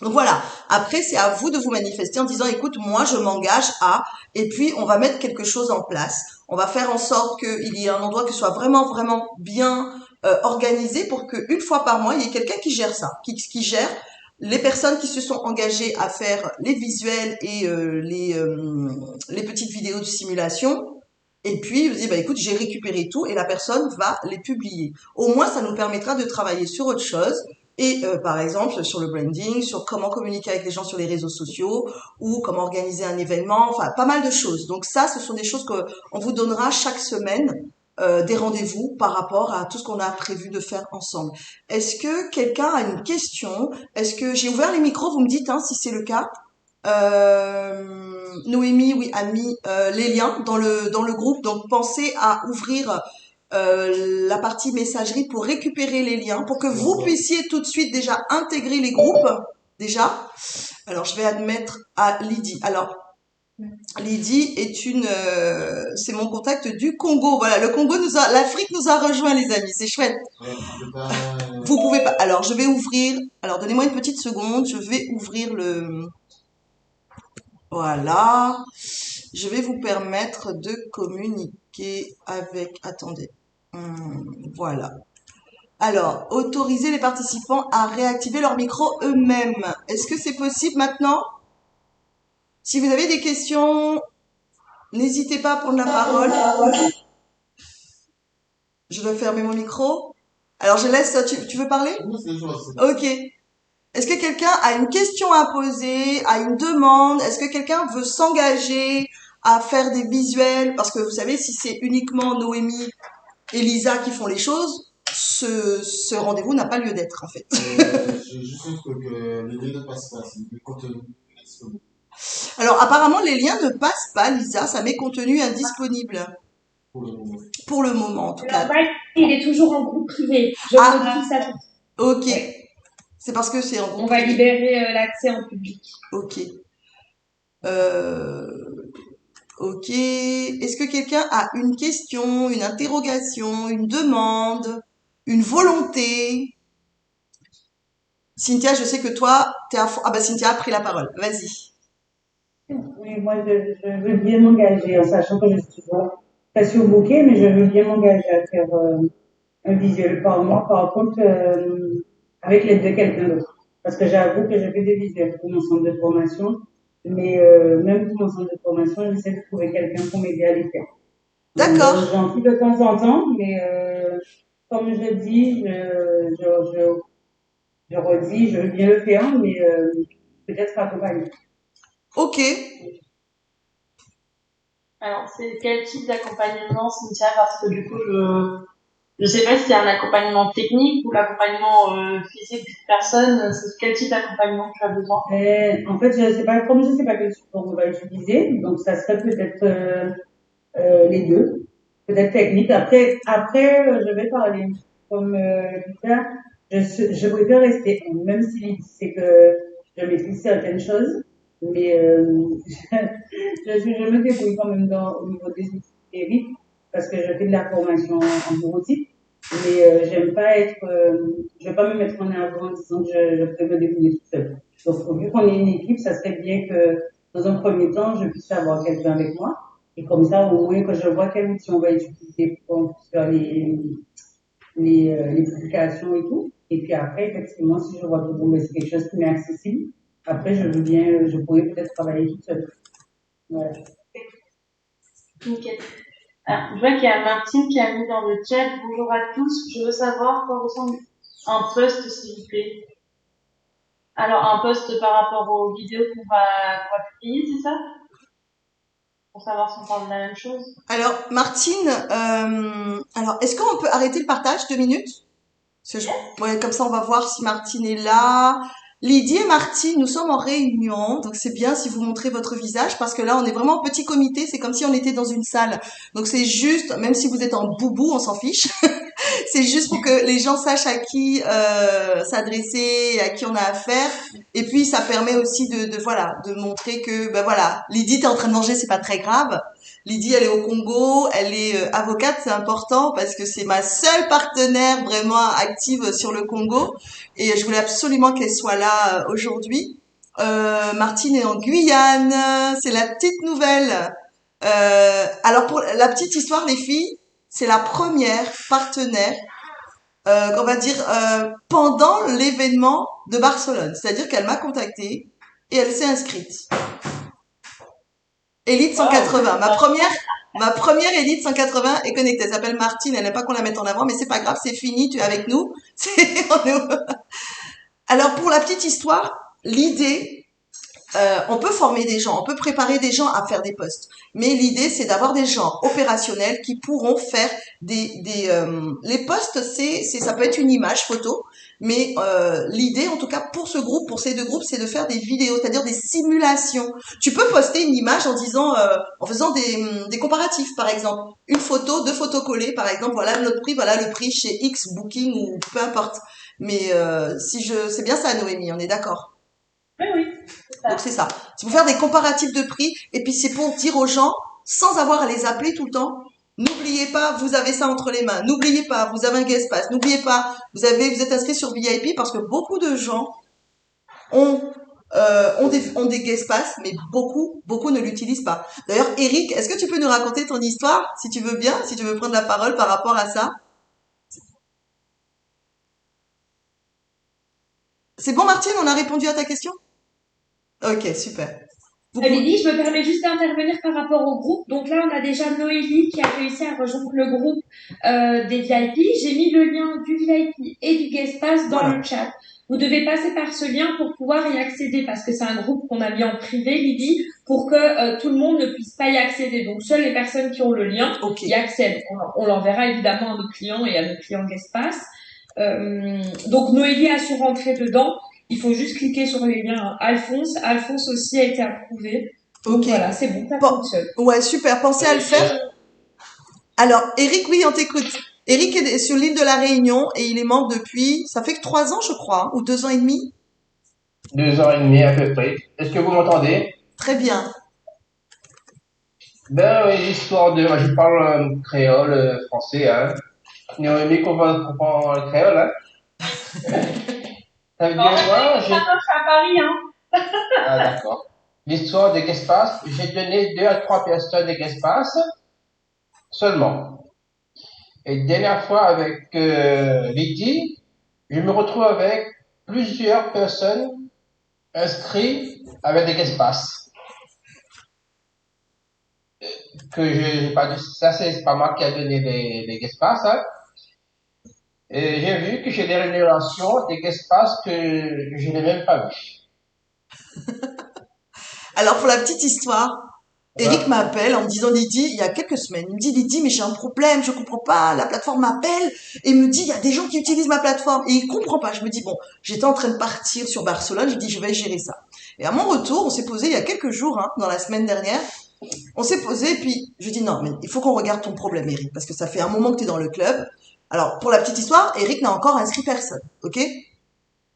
Donc voilà, après c'est à vous de vous manifester en disant écoute, moi je m'engage à, et puis on va mettre quelque chose en place. On va faire en sorte qu'il y ait un endroit qui soit vraiment vraiment bien organisé pour qu'une fois par mois, il y ait quelqu'un qui gère ça, qui gère les personnes qui se sont engagées à faire les visuels et les petites vidéos de simulation. Et puis, vous dites, écoute, j'ai récupéré tout et la personne va les publier. Au moins, ça nous permettra de travailler sur autre chose. Et par exemple, sur le branding, sur comment communiquer avec les gens sur les réseaux sociaux ou comment organiser un événement, enfin, pas mal de choses. Donc ça, ce sont des choses qu'on vous donnera chaque semaine, des rendez-vous par rapport à tout ce qu'on a prévu de faire ensemble. Est-ce que quelqu'un a une question? Est-ce que j'ai ouvert les micros? Vous me dites si c'est le cas. Noémie, oui, a mis les liens dans le groupe. Donc pensez à ouvrir la partie messagerie pour récupérer les liens, pour que vous puissiez tout de suite déjà intégrer les groupes. Déjà. Alors je vais admettre à Lydie. Alors Lydie est c'est mon contact du Congo. Voilà, l'Afrique nous a rejoint, les amis. C'est chouette. Vous pouvez pas. Alors je vais ouvrir. Alors donnez-moi une petite seconde. Je vais ouvrir le. Voilà. Je vais vous permettre de communiquer avec. Attendez. Voilà. Alors, autoriser les participants à réactiver leur micro eux-mêmes. Est-ce que c'est possible maintenant? Si vous avez des questions, n'hésitez pas à prendre la parole. Je dois fermer mon micro. Alors, je laisse. Tu veux parler? Ok. Est-ce que quelqu'un a une question à poser, a une demande? Est-ce que quelqu'un veut s'engager à faire des visuels? Parce que vous savez, si c'est uniquement Noémie et Lisa qui font les choses, ce rendez-vous n'a pas lieu d'être, en fait. J'ai juste un truc, les liens ne passent pas, c'est du contenu disponible. Alors, apparemment, les liens ne passent pas, Lisa, ça met contenu indisponible. Pour le moment. Pour le moment, en tout cas. Alors, il est toujours en groupe privé. Je modifie ça tout. Ok. Ouais. C'est parce que c'est en groupe On va privé. libérer l'accès en public. Ok. Ok. Est-ce que quelqu'un a une question, une interrogation, une demande, une volonté? Cynthia, je sais que toi, t'es à fond. Ah bah Cynthia a pris la parole. Vas-y. Oui, moi, je veux bien m'engager, en sachant que je suis pas surbookée, mais je veux bien m'engager à faire un visuel par mois, par contre, avec l'aide de quelqu'un d'autre. Parce que j'avoue que je fais des visuels pour mon centre de formation, mais même pour mon centre de formation, j'essaie de trouver quelqu'un pour m'aider à les faire. D'accord. J'en fais de temps en temps, mais comme je le dis, je redis, je veux bien le faire, mais peut-être accompagner. Ok. Alors, c'est quel type d'accompagnement, Cynthia? Parce que du coup, je sais pas si c'est un accompagnement technique ou l'accompagnement physique d'une personne. C'est quel type d'accompagnement tu as besoin? En fait, je sais pas, comme je sais pas quel support on va utiliser, donc ça serait peut-être les deux, peut-être technique. Après, je vais parler comme Lisa, je préfère rester, même si c'est que je maîtrise certaines choses, mais je me débrouille quand même au niveau des outils théoriques parce que je fais de la formation en bureautique, mais j'aime pas je vais pas me mettre en avant en disant que je peux me débrouiller toute seule. Donc, vu qu'on est une équipe, ça serait bien que dans un premier temps, je puisse avoir quelqu'un avec moi. Et comme ça, au moins que je vois quel outil on va utiliser pour faire les publications et tout. Et puis après, effectivement, si je vois que bon, c'est quelque chose qui m'est accessible, après, je pourrais peut-être travailler toute seule. Voilà. Nickel. Alors, je vois qu'il y a Martine qui a mis dans le chat: bonjour à tous, je veux savoir quoi ressemble un post, s'il vous plaît. Alors, un post par rapport aux vidéos qu'on va publier, c'est ça? Pour savoir si on parle de la même chose. Alors, Martine, alors, est-ce qu'on peut arrêter le partage 2 minutes? Ouais, comme ça, on va voir si Martine est là. Lydie et Martine, nous sommes en réunion, donc c'est bien si vous montrez votre visage, parce que là, on est vraiment en petit comité, c'est comme si on était dans une salle. Donc c'est juste, même si vous êtes en boubou, on s'en fiche. C'est juste pour que les gens sachent à qui s'adresser, à qui on a affaire. Et puis ça permet aussi voilà, de montrer que ben voilà, Lydie t'es en train de manger, c'est pas très grave. Lydie, elle est au Congo, elle est avocate, c'est important parce que c'est ma seule partenaire vraiment active sur le Congo et je voulais absolument qu'elle soit là aujourd'hui. Martine est en Guyane, c'est la petite nouvelle. Alors pour la petite histoire, les filles, c'est la première partenaire, on va dire, pendant l'événement de Barcelone. C'est-à-dire qu'elle m'a contactée et elle s'est inscrite. Élite 180. Ma première Élite 180 est connectée. Elle s'appelle Martine. Elle n'aime pas qu'on la mette en avant, mais c'est pas grave, c'est fini. Tu es avec nous. Alors pour la petite histoire, l'idée, on peut former des gens, on peut préparer des gens à faire des postes. Mais l'idée, c'est d'avoir des gens opérationnels qui pourront faire les postes, ça peut être une image photo, mais l'idée, en tout cas pour ce groupe, pour ces 2 groupes, c'est de faire des vidéos, c'est-à-dire des simulations. Tu peux poster une image en disant, en faisant des comparatifs, par exemple, une photo, 2 photos collées, par exemple, voilà notre prix, voilà le prix chez X Booking ou peu importe. Mais c'est bien ça, Noémie, on est d'accord. Oui, oui, c'est ça. Donc c'est ça. C'est pour faire des comparatifs de prix et puis c'est pour dire aux gens, sans avoir à les appeler tout le temps, n'oubliez pas, vous avez ça entre les mains. N'oubliez pas, vous avez un guest pass. N'oubliez pas, vous êtes inscrit sur VIP parce que beaucoup de gens ont des guest pass, mais beaucoup ne l'utilisent pas. D'ailleurs, Eric, est-ce que tu peux nous raconter ton histoire, si tu veux bien, si tu veux prendre la parole par rapport à ça? C'est bon, Martine, on a répondu à ta question? Ok, super. Lydie, je me permets juste d'intervenir par rapport au groupe. Donc là, on a déjà Noélie qui a réussi à rejoindre le groupe des VIP. J'ai mis le lien du VIP et du guest pass dans le chat. Vous devez passer par ce lien pour pouvoir y accéder parce que c'est un groupe qu'on a mis en privé, Lydie, pour que tout le monde ne puisse pas y accéder. Donc seules les personnes qui ont le lien y accèdent. On l'enverra évidemment à nos clients et à nos clients guest pass. Donc Noélie a su rentrer dedans. Il faut juste cliquer sur les liens Alphonse. Alphonse aussi a été approuvé. Donc voilà, c'est bon, ça fonctionne. Ouais, super. Pensez à le faire. Alors, Eric, oui, on t'écoute. Eric est sur l'île de la Réunion et il est membre depuis, ça fait que 3 ans, je crois, ou 2 ans et demi. 2 ans et demi à peu près. Est-ce que vous m'entendez? Très bien. Ben oui, l'histoire de... Moi, je parle créole, français, hein. Noémie comprend le créole, hein. Ça veut dire moi, j'ai... à Paris, hein. Ah, d'accord. L'histoire des guest pass, j'ai donné 2 à 3 personnes des guest pass seulement. Et dernière fois avec Lydie, je me retrouve avec plusieurs personnes inscrites avec des guest pass. Que j'ai pas dit, ça c'est pas moi qui a donné les guest pass, hein. Et j'ai vu que j'ai des rémunérations, des guest pass que je n'ai même pas vu. Alors, pour la petite histoire, Eric m'appelle en me disant, Lydie, il y a quelques semaines, il me dit, Lydie, mais j'ai un problème, je comprends pas, la plateforme m'appelle et il me dit, il y a des gens qui utilisent ma plateforme et il comprend pas. Je me dis, bon, j'étais en train de partir sur Barcelone, je dis, je vais gérer ça. Et à mon retour, on s'est posé il y a quelques jours, hein, dans la semaine dernière, on s'est posé et puis je dis, non, mais il faut qu'on regarde ton problème, Eric, parce que ça fait un moment que tu es dans le club. Alors, pour la petite histoire, Eric n'a encore inscrit personne, ok? Et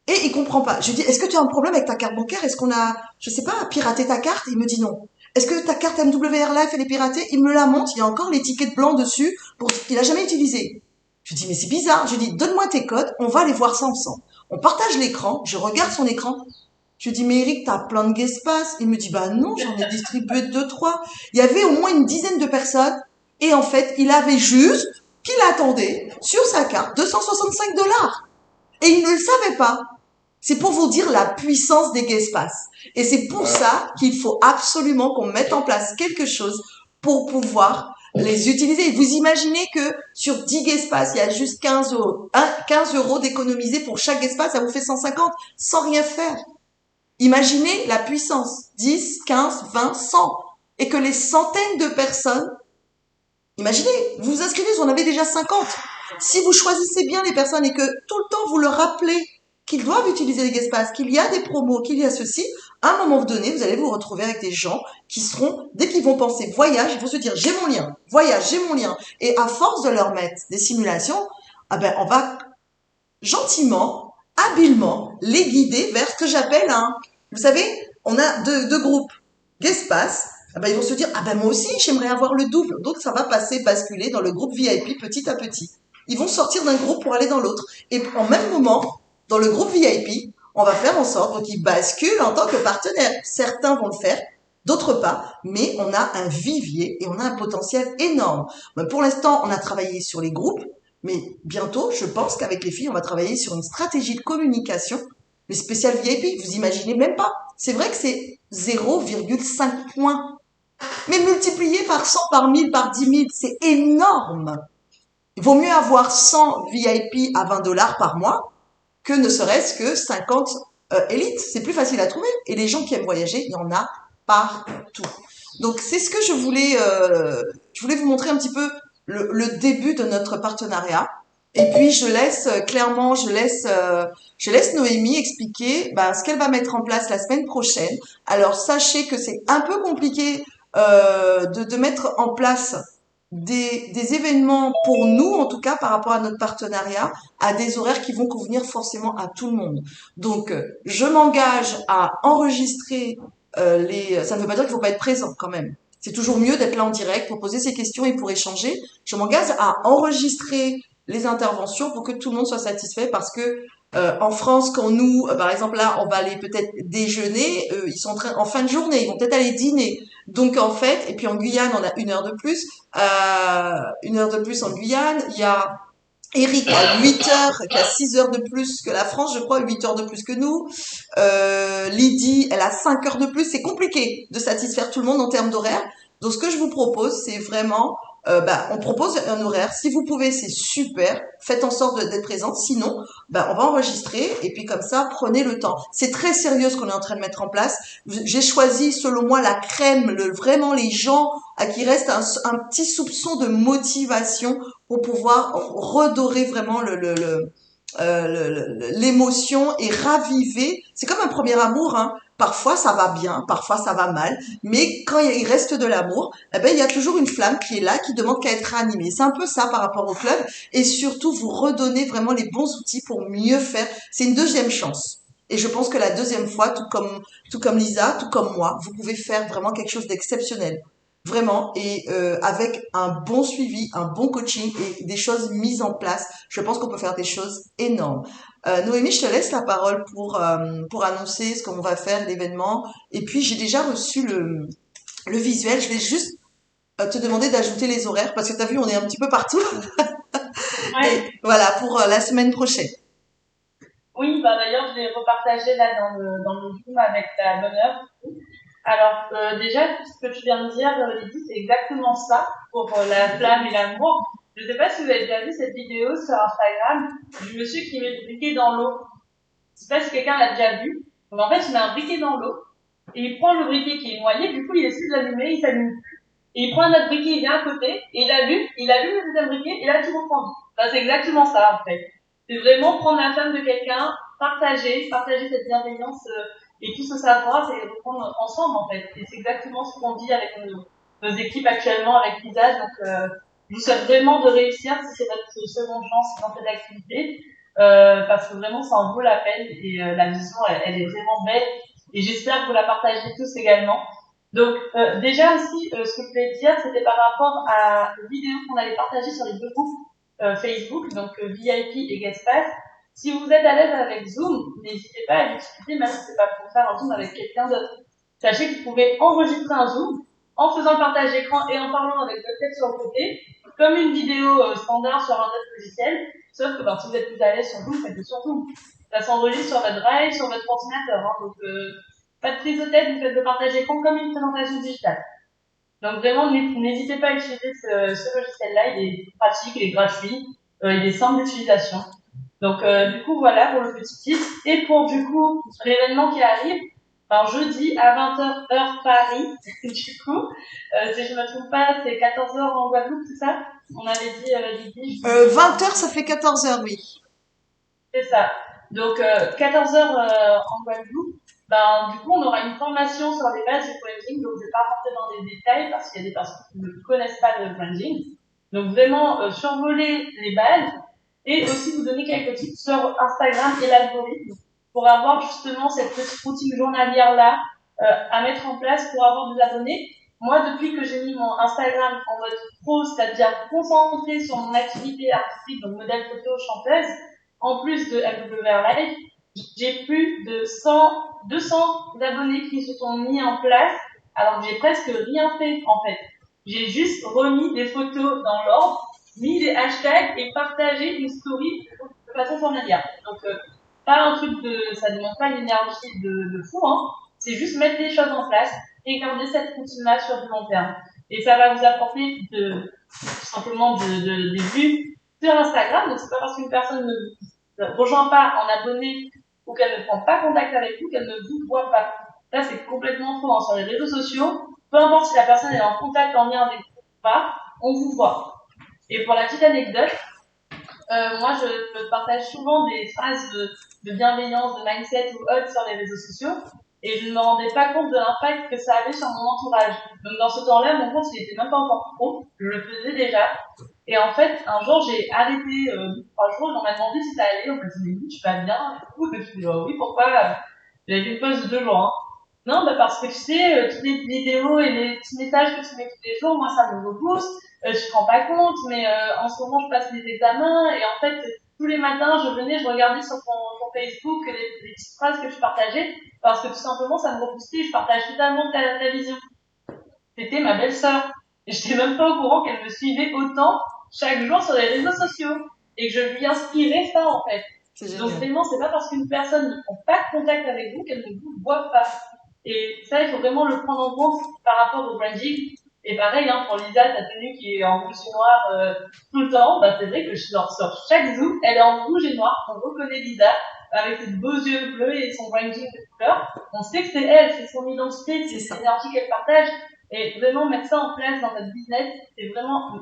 il comprend pas. Je lui dis, est-ce que tu as un problème avec ta carte bancaire? Est-ce qu'on a, je sais pas, piraté ta carte? Il me dit non. Est-ce que ta carte MWR Life, elle est piratée? Il me la montre, il y a encore l'étiquette blanc dessus qu'il a jamais utilisé. Je lui dis, mais c'est bizarre. Je lui dis, donne-moi tes codes, on va aller voir ça ensemble. On partage l'écran, je regarde son écran. Je lui dis, mais Eric, t'as plein de guest pass. Il me dit, bah non, j'en ai distribué 2, 3. Il y avait au moins une dizaine de personnes. Et en fait, il avait juste qu'il attendait sur sa carte $265. Et il ne le savait pas. C'est pour vous dire la puissance des guest pass. Et c'est pour ça qu'il faut absolument qu'on mette en place quelque chose pour pouvoir les utiliser. Vous imaginez que sur 10 guest-pass, il y a juste 15 euros d'économiser pour chaque guest-pass, ça vous fait 150 sans rien faire. Imaginez la puissance. 10, 15, 20, 100. Et que les centaines de personnes, imaginez, vous vous inscrivez, vous en avez déjà 50. Si vous choisissez bien les personnes et que tout le temps vous leur rappelez qu'ils doivent utiliser les guest-pass, qu'il y a des promos, qu'il y a ceci, à un moment donné, vous allez vous retrouver avec des gens qui seront, dès qu'ils vont penser voyage, ils vont se dire j'ai mon lien, voyage, j'ai mon lien. Et à force de leur mettre des simulations, on va gentiment, habilement, les guider vers ce que j'appelle vous savez, on a deux groupes. Guest Pass, ils vont se dire, moi aussi, j'aimerais avoir le double. Donc, ça va basculer dans le groupe VIP petit à petit. Ils vont sortir d'un groupe pour aller dans l'autre. Et en même moment, dans le groupe VIP, on va faire en sorte qu'ils basculent en tant que partenaires. Certains vont le faire, d'autres pas. Mais on a un vivier et on a un potentiel énorme. Pour l'instant, on a travaillé sur les groupes. Mais bientôt, je pense qu'avec les filles, on va travailler sur une stratégie de communication. Les spéciales VIP, vous imaginez même pas. C'est vrai que c'est 0,5 points. Mais multiplié par 100, par 1000, par 10 000, c'est énorme. Il vaut mieux avoir 100 VIP à $20 par mois que ne serait-ce que 50 élites. C'est plus facile à trouver. Et les gens qui aiment voyager, il y en a partout. Donc, c'est ce que je voulais vous montrer un petit peu le début de notre partenariat. Et puis je laisse Noémie expliquer ce qu'elle va mettre en place la semaine prochaine. Alors sachez que c'est un peu compliqué de mettre en place des événements pour nous, en tout cas par rapport à notre partenariat, à des horaires qui vont convenir forcément à tout le monde. Donc je m'engage à enregistrer ça ne veut pas dire qu'il ne faut pas être présent quand même. C'est toujours mieux d'être là en direct pour poser ses questions et pour échanger. Je m'engage à enregistrer les interventions pour que tout le monde soit satisfait parce que en France, quand nous, par exemple là, on va aller peut-être déjeuner, ils sont en fin de journée, ils vont peut-être aller dîner. Donc en fait, et puis en Guyane, on a 1 heure de plus, 1 heure de plus en Guyane. Il y a Eric à 8 heures, qui a 6 heures de plus que la France, je crois, 8 heures de plus que nous. Lydie, elle a 5 heures de plus. C'est compliqué de satisfaire tout le monde en termes d'horaire. Donc ce que je vous propose, c'est vraiment on propose un horaire. Si vous pouvez, c'est super. Faites en sorte d'être présente. Sinon, on va enregistrer et puis comme ça, prenez le temps. C'est très sérieux ce qu'on est en train de mettre en place. J'ai choisi, selon moi, la crème, vraiment les gens à qui reste un petit soupçon de motivation pour pouvoir redorer vraiment l'émotion et raviver. C'est comme un premier amour, hein. Parfois ça va bien, parfois ça va mal, mais quand il reste de l'amour, il y a toujours une flamme qui est là, qui demande qu'à être animée. C'est un peu ça par rapport au club, et surtout vous redonner vraiment les bons outils pour mieux faire. C'est une deuxième chance. Et je pense que la deuxième fois, tout comme Lisa, tout comme moi, vous pouvez faire vraiment quelque chose d'exceptionnel. Vraiment, et avec un bon suivi, un bon coaching et des choses mises en place, je pense qu'on peut faire des choses énormes. Noémie, je te laisse la parole pour annoncer ce qu'on va faire, l'événement. Et puis, j'ai déjà reçu le visuel. Je vais juste te demander d'ajouter les horaires parce que tu as vu, on est un petit peu partout. Ouais. Et voilà, pour la semaine prochaine. Oui, d'ailleurs, je l'ai repartagé là dans le Zoom avec la bonne heure. Alors, déjà, tout ce que tu viens de dire, Lydie, c'est exactement ça pour la flamme et l'amour. Je ne sais pas si vous avez déjà vu cette vidéo sur Instagram du monsieur qui met le briquet dans l'eau. Je ne sais pas si quelqu'un l'a déjà vu. Donc, en fait, il met un briquet dans l'eau et il prend le briquet qui est noyé. Du coup, il essaie de l'allumer, il s'allume plus. Et il prend un autre briquet, il vient à côté et il allume le deuxième briquet et là, tout reprend. C'est exactement ça, en fait. C'est vraiment prendre la flamme de quelqu'un, partager cette bienveillance et tout ce savoir et reprendre ensemble, en fait. Et c'est exactement ce qu'on dit avec nos équipes actuellement, avec Lisa. Donc, je vous souhaite vraiment de réussir si c'est votre seconde chance dans cette activité, parce que vraiment, ça en vaut la peine et la vision, elle est vraiment belle. Et j'espère que vous la partagez tous également. Donc, déjà aussi, ce que je voulais dire, c'était par rapport à une vidéo qu'on allait partager sur les deux groupes Facebook, donc VIP et Guest Pass. Si vous êtes à l'aise avec Zoom, n'hésitez pas à l'utiliser, même si c'est pas pour faire un Zoom avec quelqu'un d'autre. Sachez que vous pouvez enregistrer un Zoom en faisant le partage d'écran et en parlant avec votre tête sur le côté, comme une vidéo standard sur un autre logiciel, sauf que si vous êtes plus à l'aise sur Zoom, faites-le sur Zoom. Ça s'enregistre sur votre Drive, sur votre ordinateur, hein, donc pas de prise de tête, vous faites le partage d'écran comme une présentation digitale. Donc vraiment, n'hésitez pas à utiliser ce logiciel-là, il est pratique, il est gratuit, il est simple d'utilisation. Donc du coup, voilà pour le petit titre. Et pour du coup, l'événement qui arrive, alors jeudi à 20h heure Paris, du coup, si je me trompe pas, c'est 14h en Guadeloupe, c'est ça? On avait dit, Lydie, 20h, ça fait 14h, oui. c'est ça. Donc 14h en Guadeloupe, ben du coup on aura une formation sur les bases du branding. Donc je vais pas rentrer dans les détails parce qu'il y a des personnes qui ne connaissent pas le branding. Donc vraiment survoler les bases et aussi vous donner quelques tips sur Instagram et l'algorithme pour avoir justement cette petite routine journalière là à mettre en place pour avoir des abonnés. Moi, depuis que j'ai mis mon Instagram en mode pro, c'est-à-dire concentré sur mon activité artistique, donc modèle photo, chanteuse, en plus de MWR Live, j'ai plus de 200 abonnés qui se sont mis en place, alors que j'ai presque rien fait, en fait. J'ai juste remis des photos dans l'ordre, mis des hashtags et partagé une story de façon journalière. Donc, pas un truc ça demande pas une énergie de fou, hein. C'est juste mettre les choses en place et garder cette routine-là sur du long terme. Et ça va vous apporter tout simplement des vues sur Instagram. Donc, c'est pas parce qu'une personne ne rejoint pas en abonné ou qu'elle ne prend pas contact avec vous qu'elle ne vous voit pas. Là, c'est complètement faux, hein. Sur les réseaux sociaux, peu importe si la personne est en contact, en lien avec vous ou pas, on vous voit. Et pour la petite anecdote, moi, je partage souvent des phrases de bienveillance, de mindset ou autre sur les réseaux sociaux. Et je ne me rendais pas compte de l'impact que ça avait sur mon entourage. Donc, dans ce temps-là, mon compte, il était même pas encore pro. Je le faisais déjà. Et en fait, un jour, j'ai arrêté, 3 jours, on m'a demandé si ça allait. On m'a dit, mais tu vas bien? Et je me suis dit, oh, oui, pourquoi? J'avais fait une pause de 2 jours, hein. Non, bah, parce que tu sais, toutes les vidéos et les petits messages que tu mets tous les jours, moi, ça me rebooste. Je te rends pas compte, mais en ce moment, je passe les examens. Et en fait, tous les matins, je regardais sur ton Facebook les petites phrases que tu partageais. Parce que tout simplement, ça me reboostait. Je partage totalement ta vision. C'était ma belle-sœur. Et j'étais même pas au courant qu'elle me suivait autant chaque jour sur les réseaux sociaux. Et que je lui inspirais ça, en fait. Donc vraiment, c'est pas parce qu'une personne ne prend pas contact avec vous qu'elle ne vous voit pas. Et ça, il faut vraiment le prendre en compte par rapport au branding. Et pareil, hein, pour Lisa, ta tenue qui est en rouge et noir tout le temps, bah c'est vrai que je leur sors chaque zoom, elle est en rouge et noir, on reconnaît Lisa avec ses beaux yeux bleus et son branding de couleur. On sait que c'est elle, c'est son identité, c'est l'énergie qu'elle partage. Et vraiment mettre ça en place dans notre business, c'est vraiment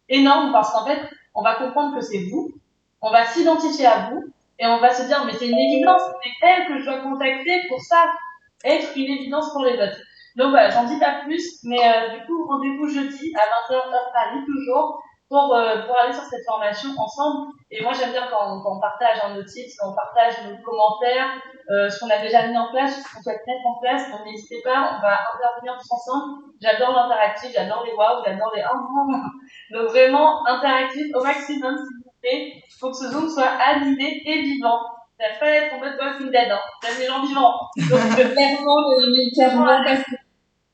énorme parce qu'en fait, on va comprendre que c'est vous, on va s'identifier à vous et on va se dire mais c'est une évidence, c'est elle que je dois contacter pour ça, être une évidence pour les autres. Donc voilà, j'en dis pas plus, mais du coup rendez-vous jeudi à 20h heure Paris toujours pour aller sur cette formation ensemble. Et moi j'aime bien quand on partage nos tips, quand on partage nos commentaires, ce qu'on a déjà mis en place, ce qu'on souhaite mettre en place. Donc n'hésitez pas, on va intervenir tous ensemble. J'adore l'interactif, j'adore les wow, j'adore les donc vraiment interactif au maximum s'il vous plaît. Il faut que ce Zoom soit animé et vivant. Ça va pas être en mode Walking Dead, hein. J'aime les gens vivants. Donc clairement, parce que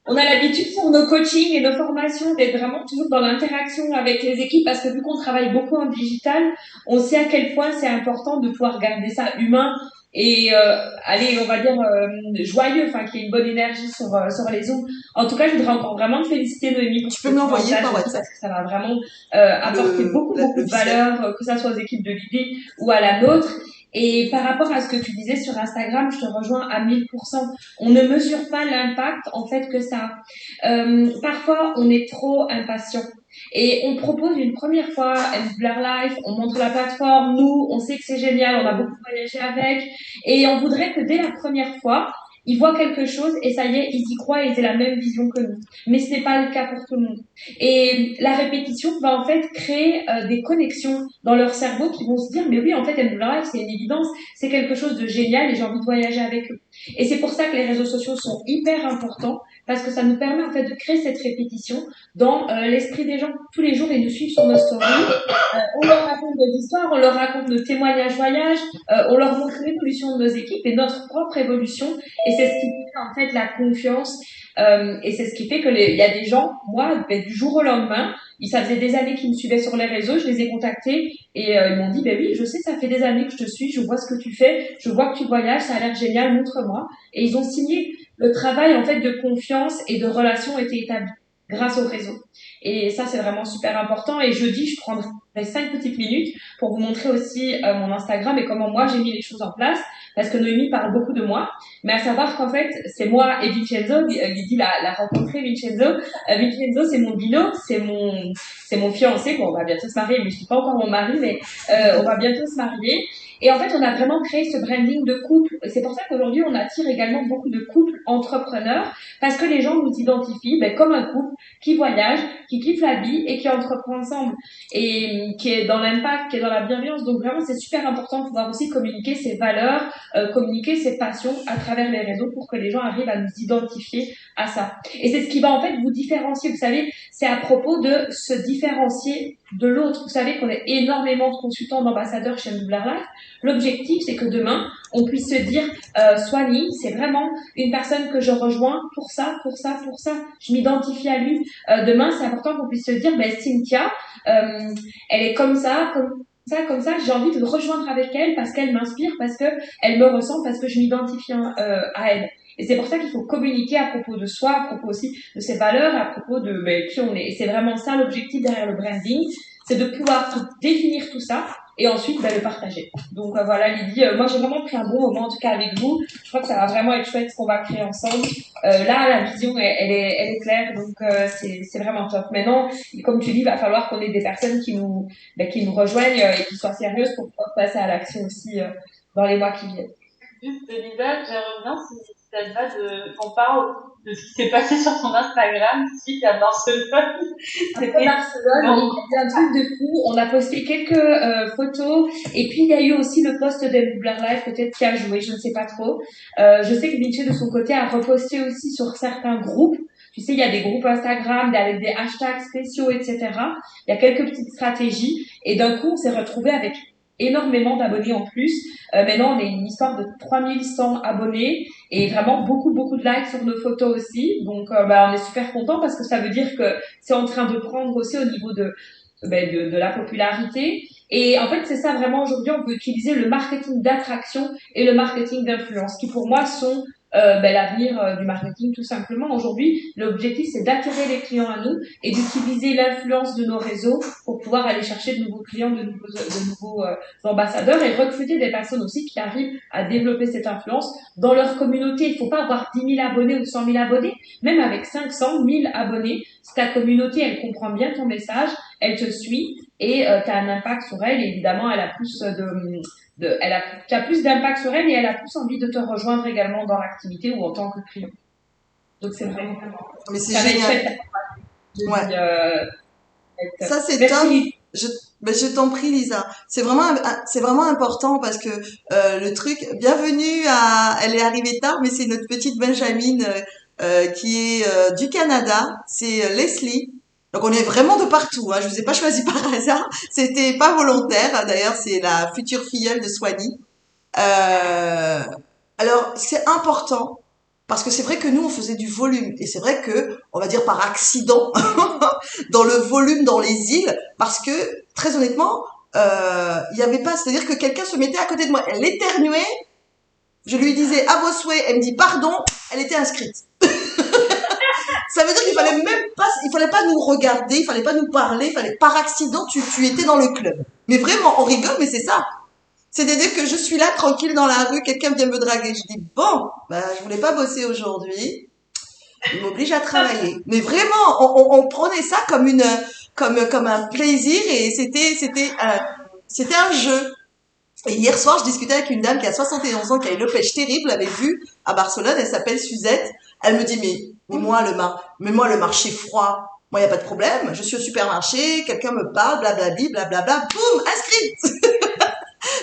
on a l'habitude sur nos coachings et nos formations d'être vraiment toujours dans l'interaction avec les équipes parce que vu qu'on travaille beaucoup en digital, on sait à quel point c'est important de pouvoir garder ça humain et aller, on va dire, joyeux, enfin qu'il y ait une bonne énergie sur les Zooms. En tout cas, je voudrais encore vraiment te féliciter, Noémie, pour tu peux me l'envoyer par WhatsApp parce que ça va vraiment apporter beaucoup de valeur, que ça soit aux équipes de Lydie ou à la nôtre. Et par rapport à ce que tu disais sur Instagram, je te rejoins à 1000%. On ne mesure pas l'impact en fait que ça a. Parfois, on est trop impatient. Et on propose une première fois MWR Live, on montre la plateforme, nous, on sait que c'est génial, on a beaucoup voyagé avec, et on voudrait que dès la première fois, ils voient quelque chose et ça y est, ils y croient et ils aient la même vision que nous. Mais ce n'est pas le cas pour tout le monde. Et la répétition va en fait créer des connexions dans leur cerveau qui vont se dire mais oui, en fait, MWR Live, c'est une évidence, c'est quelque chose de génial et j'ai envie de voyager avec eux. Et c'est pour ça que les réseaux sociaux sont hyper importants parce que ça nous permet en fait de créer cette répétition dans l'esprit des gens. Tous les jours, ils nous suivent sur nos stories, on leur raconte des histoires, on leur raconte nos témoignages voyages, on leur montre l'évolution de nos équipes et notre propre évolution. Et c'est ce qui fait en fait la confiance et c'est ce qui fait que il y a des gens, moi, du jour au lendemain, ça faisait des années qu'ils me suivaient sur les réseaux, je les ai contactés et ils m'ont dit, oui, je sais, ça fait des années que je te suis, je vois ce que tu fais, je vois que tu voyages, ça a l'air génial, montre-moi. Et ils ont signé. Le travail en fait de confiance et de relation était établi. grâce au réseau. Et ça, c'est vraiment super important. Et jeudi, je prendrai 5 petites minutes pour vous montrer aussi mon Instagram et comment moi j'ai mis les choses en place. Parce que Noémie parle beaucoup de moi. Mais à savoir qu'en fait, c'est moi et Vincenzo. Lydie l'a rencontré, Vincenzo. Vincenzo, c'est mon binôme, c'est mon fiancé. Bon, on va bientôt se marier, mais je suis pas encore mon mari, mais on va bientôt se marier. Et en fait, on a vraiment créé ce branding de couple. C'est pour ça qu'aujourd'hui, on attire également beaucoup de couples entrepreneurs parce que les gens nous identifient comme un couple qui voyage, qui kiffe la vie et qui entreprend ensemble et qui est dans l'impact, qui est dans la bienveillance. Donc vraiment, c'est super important de pouvoir aussi communiquer ses valeurs, communiquer ses passions à travers les réseaux pour que les gens arrivent à nous identifier à ça. Et c'est ce qui va en fait vous différencier. Vous savez, c'est à propos de se différencier de l'autre. Vous savez qu'on a énormément de consultants, d'ambassadeurs chez Doubler Life. L'objectif, c'est que demain, on puisse se dire, Swanny, c'est vraiment une personne que je rejoins pour ça, pour ça, pour ça. Je m'identifie à lui. Demain, c'est important qu'on puisse se dire, Cynthia, elle est comme ça, comme ça. J'ai envie de rejoindre avec elle parce qu'elle m'inspire, parce que elle me ressent, parce que je m'identifie à elle. Et c'est pour ça qu'il faut communiquer à propos de soi, à propos aussi de ses valeurs, à propos de qui on est. Et c'est vraiment ça l'objectif derrière le branding, c'est de pouvoir définir tout ça et ensuite le partager. Donc voilà Lydie, moi j'ai vraiment pris un bon moment en tout cas avec vous. Je crois que ça va vraiment être chouette ce qu'on va créer ensemble. Là la vision elle est claire, donc c'est vraiment top. Maintenant, comme tu dis, il va falloir qu'on ait des personnes qui nous rejoignent et qui soient sérieuses pour pouvoir passer à l'action aussi dans les mois qui viennent. Juste, Lisa, j'aimerais bien si ça te va qu'on parle de ce qui s'est passé sur ton Instagram suite à Barcelone. C'était Barcelone, il y a un truc de fou. On a posté quelques photos et puis il y a eu aussi le post de Doubler Life peut-être qui a joué, je ne sais pas trop. Je sais que Vinci de son côté a reposté aussi sur certains groupes. Tu sais, il y a des groupes Instagram avec des hashtags spéciaux, etc. Il y a quelques petites stratégies et d'un coup on s'est retrouvé avec énormément d'abonnés en plus. Maintenant, on est une histoire de 3100 abonnés et vraiment beaucoup de likes sur nos photos aussi. Donc, on est super content parce que ça veut dire que c'est en train de prendre aussi au niveau de la popularité. Et en fait, c'est ça vraiment aujourd'hui, on peut utiliser le marketing d'attraction et le marketing d'influence qui pour moi sont l'avenir du marketing tout simplement. Aujourd'hui, l'objectif c'est d'attirer les clients à nous et d'utiliser l'influence de nos réseaux pour pouvoir aller chercher de nouveaux clients, de nouveaux ambassadeurs et recruter des personnes aussi qui arrivent à développer cette influence dans leur communauté. Il faut pas avoir 10 000 abonnés ou 100 000 abonnés, même avec 500 000 abonnés, si ta communauté elle comprend bien ton message, elle te suit et tu as un impact sur elle et évidemment elle a plus tu as plus d'impact sur elle et elle a plus envie de te rejoindre également dans l'activité ou en tant que client. Donc c'est vraiment. Mais c'est génial. Ça c'est top. Je t'en prie Lisa. C'est vraiment important parce que le truc. Bienvenue elle est arrivée tard, mais c'est notre petite Benjamin qui est du Canada. C'est Leslie. Donc on est vraiment de partout. Je vous ai pas choisi par hasard. C'était pas volontaire. D'ailleurs, c'est la future filleule de Swanny. Alors c'est important parce que c'est vrai que nous on faisait du volume et c'est vrai que on va dire par accident dans le volume dans les îles parce que très honnêtement il y avait pas, c'est-à-dire que quelqu'un se mettait à côté de moi, elle éternuait, je lui disais à vos souhaits, elle me dit pardon, elle était inscrite. Ça veut dire qu'il fallait pas nous regarder, il fallait pas nous parler, par accident, tu étais dans le club. Mais vraiment, on rigole, mais c'est ça. C'est-à-dire que je suis là, tranquille dans la rue, quelqu'un vient me draguer. Je dis, bon, je voulais pas bosser aujourd'hui. Il m'oblige à travailler. Mais vraiment, on prenait ça comme un plaisir et c'était un jeu. Et hier soir, je discutais avec une dame qui a 71 ans, qui a une pêche terrible, l'avait vue à Barcelone, elle s'appelle Suzette. Elle me dit, mais moi, le marché froid, moi, y a pas de problème. Je suis au supermarché, quelqu'un me parle, blablabli, blablabla, boum, inscrite!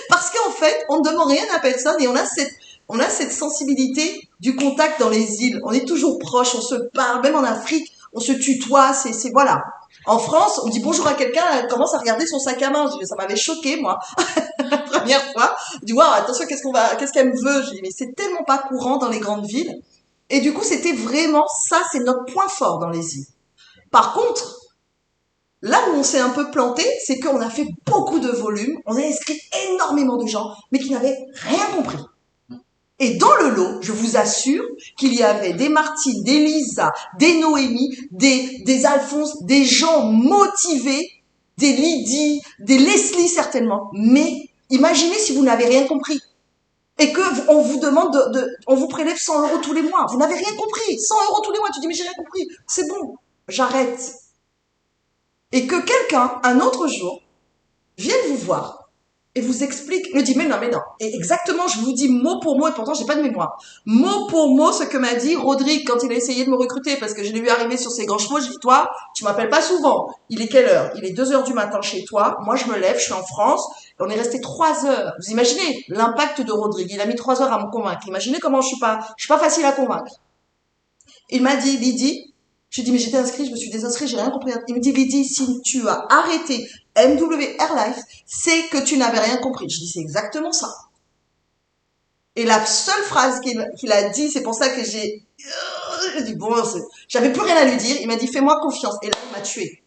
Parce qu'en fait, on ne demande rien à personne et on a cette sensibilité du contact dans les îles. On est toujours proches, on se parle, même en Afrique, on se tutoie, c'est voilà. En France, on dit bonjour à quelqu'un, elle commence à regarder son sac à main. Je dis, ça m'avait choqué, moi. La première fois. Je dis, waouh, attention, qu'est-ce qu'elle me veut? Je dis, mais c'est tellement pas courant dans les grandes villes. Et du coup, c'était vraiment ça, c'est notre point fort dans les îles. Par contre, là où on s'est un peu planté, c'est qu'on a fait beaucoup de volume, on a inscrit énormément de gens, mais qui n'avaient rien compris. Et dans le lot, je vous assure qu'il y avait des Martine, des Lisa, des Noémie, des Alphonse, des gens motivés, des Lydie, des Leslie certainement. Mais imaginez si vous n'avez rien compris et que on vous demande on vous prélève 100 euros tous les mois. Vous n'avez rien compris. 100 euros tous les mois. Tu dis mais j'ai rien compris. C'est bon, j'arrête. Et que quelqu'un, un autre jour, vienne vous voir et vous explique, me dit mais non. Et exactement, je vous dis mot pour mot, et pourtant j'ai pas de mémoire. Mot pour mot ce que m'a dit Rodrigue quand il a essayé de me recruter, parce que je l'ai vu arriver sur ses grands chevaux. Je dis toi, tu m'appelles pas souvent. Il est quelle heure? Il est 2 heures du matin chez toi. Moi je me lève, je suis en France. On est resté 3 heures. Vous imaginez l'impact de Rodrigue. Il a mis 3 heures à me convaincre. Imaginez comment je suis pas facile à convaincre. Il m'a dit, Lydie, je lui dis mais j'étais inscrit, je me suis désinscrit, j'ai rien compris. Il me dit Lydie, si tu as arrêté MW Airlife, c'est que tu n'avais rien compris. Je dis c'est exactement ça. Et la seule phrase qu'il a dit, c'est pour ça que j'ai dit bon, j'avais plus rien à lui dire. Il m'a dit fais-moi confiance. Et là, il m'a tué.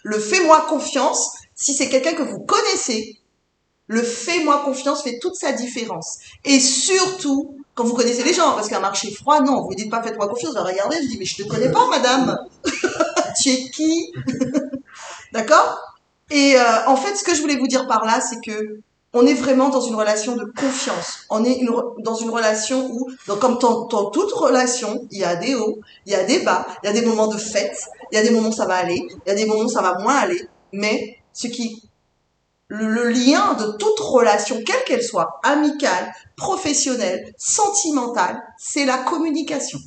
Le fais-moi confiance, si c'est quelqu'un que vous connaissez, le fais-moi confiance fait toute sa différence. Et surtout, quand vous connaissez les gens, parce qu'un marché froid, non, vous ne dites pas faites-moi confiance, je vais regarder, je dis mais je te connais pas, madame. Tu es qui? D'accord? Et en fait, ce que je voulais vous dire par là, c'est que on est vraiment dans une relation de confiance. On est dans une relation où, donc comme dans toute relation, il y a des hauts, il y a des bas, il y a des moments de fête, il y a des moments où ça va aller, il y a des moments où ça va moins aller, mais le lien de toute relation, quelle qu'elle soit, amicale, professionnelle, sentimentale, c'est la communication.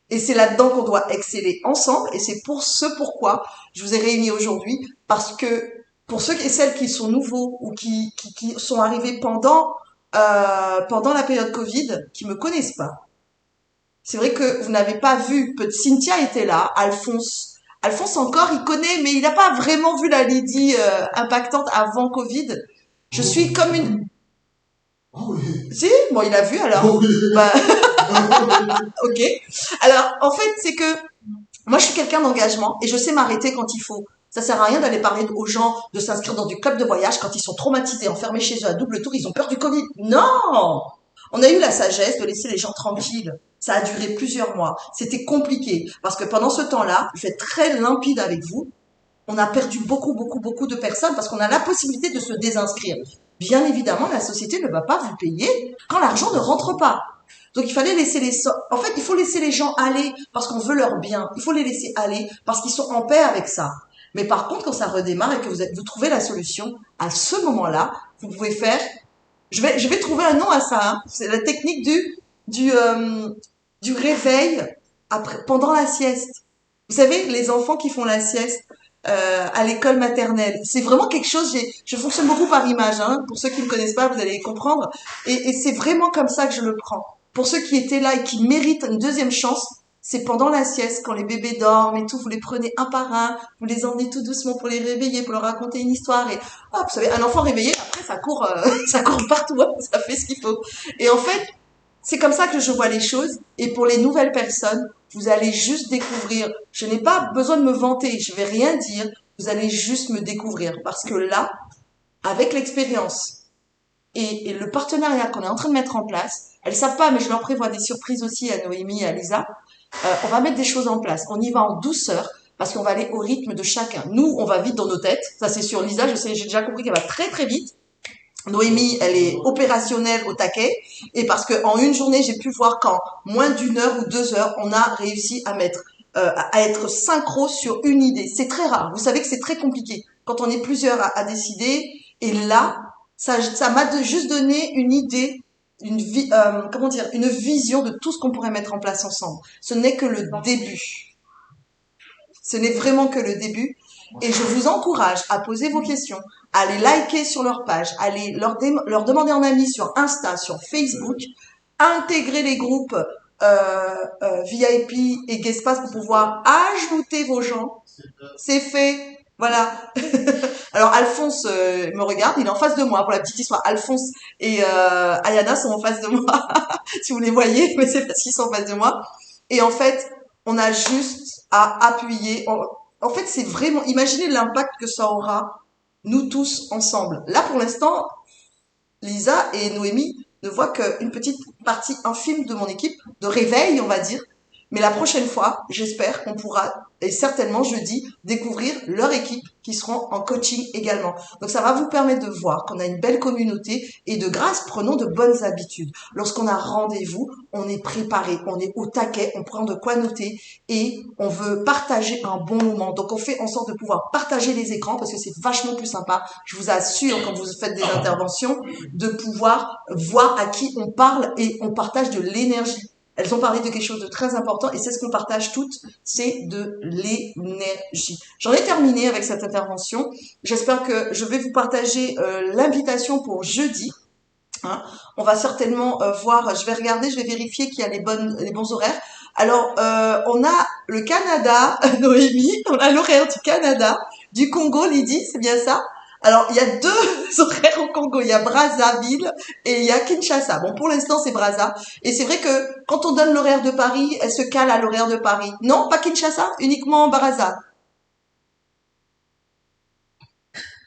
Et c'est là-dedans qu'on doit exceller ensemble, et c'est pourquoi je vous ai réunis aujourd'hui, parce que pour ceux et celles qui sont nouveaux ou qui sont arrivés pendant la période Covid, qui me connaissent pas, c'est vrai que vous n'avez pas vu, Cynthia était là, Alphonse encore, il connaît, mais il n'a pas vraiment vu la Lydie impactante avant Covid. Je suis comme une... Oh oui. Si, bon, il a vu alors. Oh oui. Bah... ok. Alors, en fait, c'est que moi, je suis quelqu'un d'engagement et je sais m'arrêter quand il faut. Ça sert à rien d'aller parler aux gens de s'inscrire dans du club de voyage quand ils sont traumatisés, enfermés chez eux à double tour, ils ont peur du Covid. Non! On a eu la sagesse de laisser les gens tranquilles. Ça a duré plusieurs mois. C'était compliqué parce que pendant ce temps-là, je vais être très limpide avec vous, on a perdu beaucoup de personnes parce qu'on a la possibilité de se désinscrire. Bien évidemment, la société ne va pas vous payer quand l'argent ne rentre pas. Donc il fallait en fait, il faut laisser les gens aller parce qu'on veut leur bien. Il faut les laisser aller parce qu'ils sont en paix avec ça. Mais par contre, quand ça redémarre et que vous trouvez la solution, à ce moment-là, vous pouvez faire, je vais trouver un nom à ça, hein. C'est la technique du réveil pendant la sieste. Vous savez, les enfants qui font la sieste, à l'école maternelle. C'est vraiment quelque chose, je fonctionne beaucoup par image, hein. Pour ceux qui ne me connaissent pas, vous allez comprendre. Et c'est vraiment comme ça que je le prends. Pour ceux qui étaient là et qui méritent une deuxième chance, c'est pendant la sieste, quand les bébés dorment et tout, vous les prenez un par un, vous les emmenez tout doucement pour les réveiller, pour leur raconter une histoire et, vous savez, un enfant réveillé, après, ça court partout, hein, ça fait ce qu'il faut. Et en fait, c'est comme ça que je vois les choses. Et pour les nouvelles personnes, vous allez juste découvrir. Je n'ai pas besoin de me vanter, je vais rien dire. Vous allez juste me découvrir. Parce que là, avec l'expérience et le partenariat qu'on est en train de mettre en place, elles savent pas, mais je leur prévois des surprises aussi à Noémie et à Lisa. On va mettre des choses en place. On y va en douceur parce qu'on va aller au rythme de chacun. Nous, on va vite dans nos têtes. Ça, c'est sûr. Lisa, j'ai déjà compris qu'elle va très, très vite. Noémie, elle est opérationnelle au taquet. Et parce que en une journée, j'ai pu voir qu'en moins d'1 heure ou 2 heures, on a réussi à être synchro sur une idée. C'est très rare. Vous savez que c'est très compliqué quand on est plusieurs à décider. Et là, ça m'a juste donné une idée, une vision de tout ce qu'on pourrait mettre en place ensemble. Ce n'est que le début. Ce n'est vraiment que le début. Et je vous encourage à poser vos questions, à aller liker sur leur page, à aller leur demander en ami sur Insta, sur Facebook, intégrer les groupes VIP et Guestpass pour pouvoir ajouter vos gens. C'est fait. Voilà. Alors Alphonse me regarde, il est en face de moi pour la petite histoire. Alphonse et Ayana sont en face de moi, si vous les voyez, mais c'est parce qu'ils sont en face de moi. Et en fait, on a juste à appuyer. En fait, c'est vraiment, imaginez l'impact que ça aura, nous tous ensemble. Là, pour l'instant, Lisa et Noémie, ne voient qu'une petite partie infime de mon équipe, de réveil, on va dire. Mais la prochaine fois, j'espère qu'on pourra, et certainement jeudi, découvrir leur équipe qui seront en coaching également. Donc ça va vous permettre de voir qu'on a une belle communauté et de grâce, prenons de bonnes habitudes. Lorsqu'on a rendez-vous, on est préparé, on est au taquet, on prend de quoi noter et on veut partager un bon moment. Donc on fait en sorte de pouvoir partager les écrans parce que c'est vachement plus sympa. Je vous assure, quand vous faites des interventions, de pouvoir voir à qui on parle et on partage de l'énergie. Elles ont parlé de quelque chose de très important et c'est ce qu'on partage toutes, c'est de l'énergie. J'en ai terminé avec cette intervention. J'espère que je vais vous partager l'invitation pour jeudi. Hein. On va certainement voir, je vais regarder, je vais vérifier qu'il y a les bons horaires. Alors, on a le Canada, Noémie, on a l'horaire du Canada, du Congo, Lydie, c'est bien ça? Alors, il y a 2 horaires au Congo. Il y a Brazzaville et il y a Kinshasa. Bon, pour l'instant, c'est Brazza. Et c'est vrai que quand on donne l'horaire de Paris, elle se cale à l'horaire de Paris. Non, pas Kinshasa, uniquement Brazza.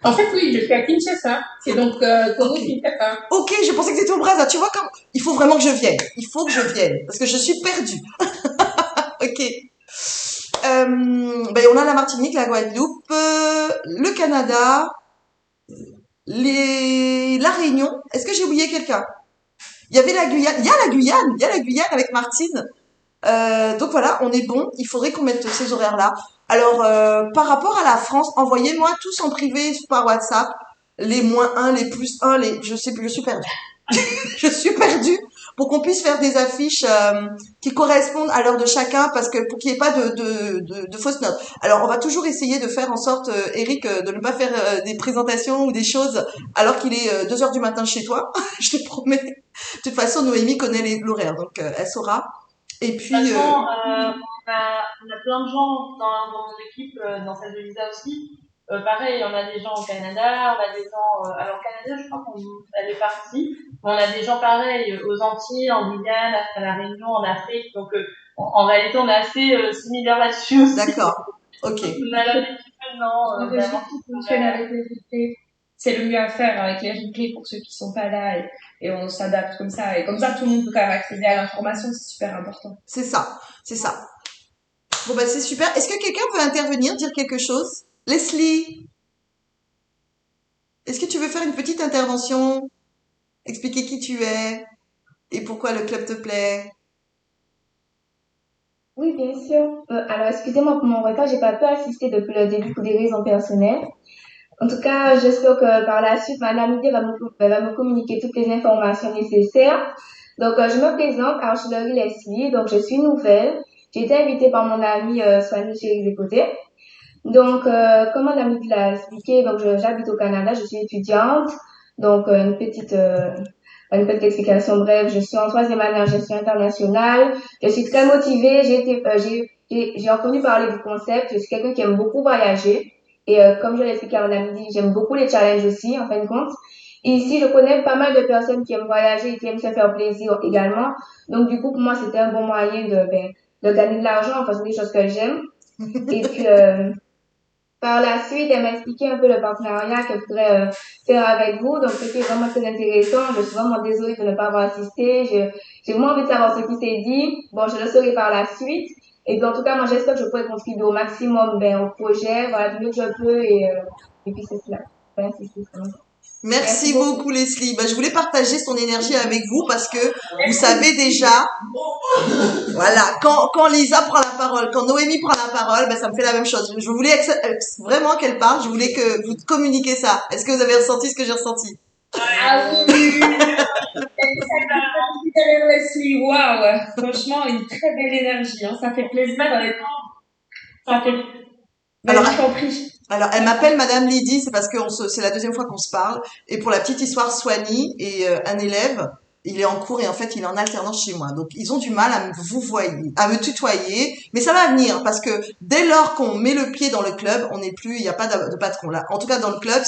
En fait, oui, je suis à Kinshasa. C'est donc Congo-Kinshasa. Ok, je pensais que c'était au Brazza. Tu vois, il faut vraiment que je vienne. Il faut que je vienne parce que je suis perdue. Ok. On a la Martinique, la Guadeloupe, le Canada, la Réunion. Est-ce que j'ai oublié quelqu'un? Il y avait la Guyane. Il y a la Guyane avec Martine. Donc voilà, on est bon. Il faudrait qu'on mette ces horaires-là. Alors, par rapport à la France, envoyez-moi tous en privé par WhatsApp les -1, les +1, je sais plus, je suis perdue. Je suis perdue pour qu'on puisse faire des affiches qui correspondent à l'heure de chacun parce que pour qu'il n'y ait pas de fausses notes. Alors, on va toujours essayer de faire en sorte, Eric, de ne pas faire des présentations ou des choses alors qu'il est 2 heures du matin chez toi. Je te promets. De toute façon, Noémie connaît l'horaire, donc elle saura. Et puis... De toute façon, on a plein de gens dans mon équipe, dans celle de Lisa aussi. Pareil, on a des gens au Canada, on a des gens... alors, au Canada, je crois qu'elle est partie. On a des gens pareils aux Antilles, en Guyane, à la Réunion, en Afrique. Donc, en réalité, on est assez similaires là-dessus aussi. D'accord. Ok. On a l'équipe maintenant. C'est le mieux à faire avec les replays pour ceux qui sont pas là et on s'adapte comme ça. Et comme ça, tout le monde peut quand même accéder à l'information, c'est super important. C'est ça, c'est ça. Bon, ben, c'est super. Est-ce que quelqu'un veut intervenir, dire quelque chose? Leslie, est-ce que tu veux faire une petite intervention? Expliquer qui tu es et pourquoi le club te plaît? Oui, bien sûr. Alors, excusez-moi pour mon retard, j'ai pas pu assister depuis le début pour des raisons personnelles. En tout cas, j'espère que par la suite, Madame Idé va me communiquer toutes les informations nécessaires. Donc, je me présente, Archillerie Leslie. Donc, je suis nouvelle. J'ai été invitée par mon amie Soigny Chéri-Zécoté. Donc, comme Madame Idé l'a expliqué, donc j'habite au Canada, je suis étudiante. Donc, une petite explication brève. Je suis en 3e année en gestion internationale. Je suis très motivée. J'ai entendu parler du concept. Je suis quelqu'un qui aime beaucoup voyager. Et comme je l'ai expliqué à mon ami, j'aime beaucoup les challenges aussi, en fin de compte. Et ici, je connais pas mal de personnes qui aiment voyager et qui aiment se faire plaisir également. Donc, du coup, pour moi, c'était un bon moyen de gagner de l'argent en faisant des choses que j'aime. Et puis, par la suite, elle m'a expliqué un peu le partenariat qu'elle voudrait faire avec vous. Donc, c'était vraiment très intéressant. Je suis vraiment désolée de ne pas avoir assisté. J'ai vraiment envie de savoir ce qui s'est dit. Bon, je le saurai par la suite. Et puis, en tout cas, moi, j'espère que je pourrai contribuer au maximum, au projet, voilà, du mieux que je peux, et puis c'est cela. Merci, Merci beaucoup, Leslie. Je voulais partager son énergie avec vous parce que vous savez déjà, voilà, quand Lisa prend la parole, quand Noémie prend la parole, ça me fait la même chose. Je voulais vraiment qu'elle parle, je voulais que vous communiquiez ça. Est-ce que vous avez ressenti ce que j'ai ressenti? Ah oui! Leslie, waouh! Franchement, une très belle énergie, hein. Ça fait plaisir dans les temps. Ça fait... Alors, elle m'appelle Madame Lydie, c'est parce que c'est la 2e fois qu'on se parle. Et pour la petite histoire, Soigny et un élève, il est en cours et en fait, il est en alternance chez moi. Donc, ils ont du mal à me tutoyer. Mais ça va venir parce que dès lors qu'on met le pied dans le club, on n'est plus, il n'y a pas de patron là. En tout cas, dans le club,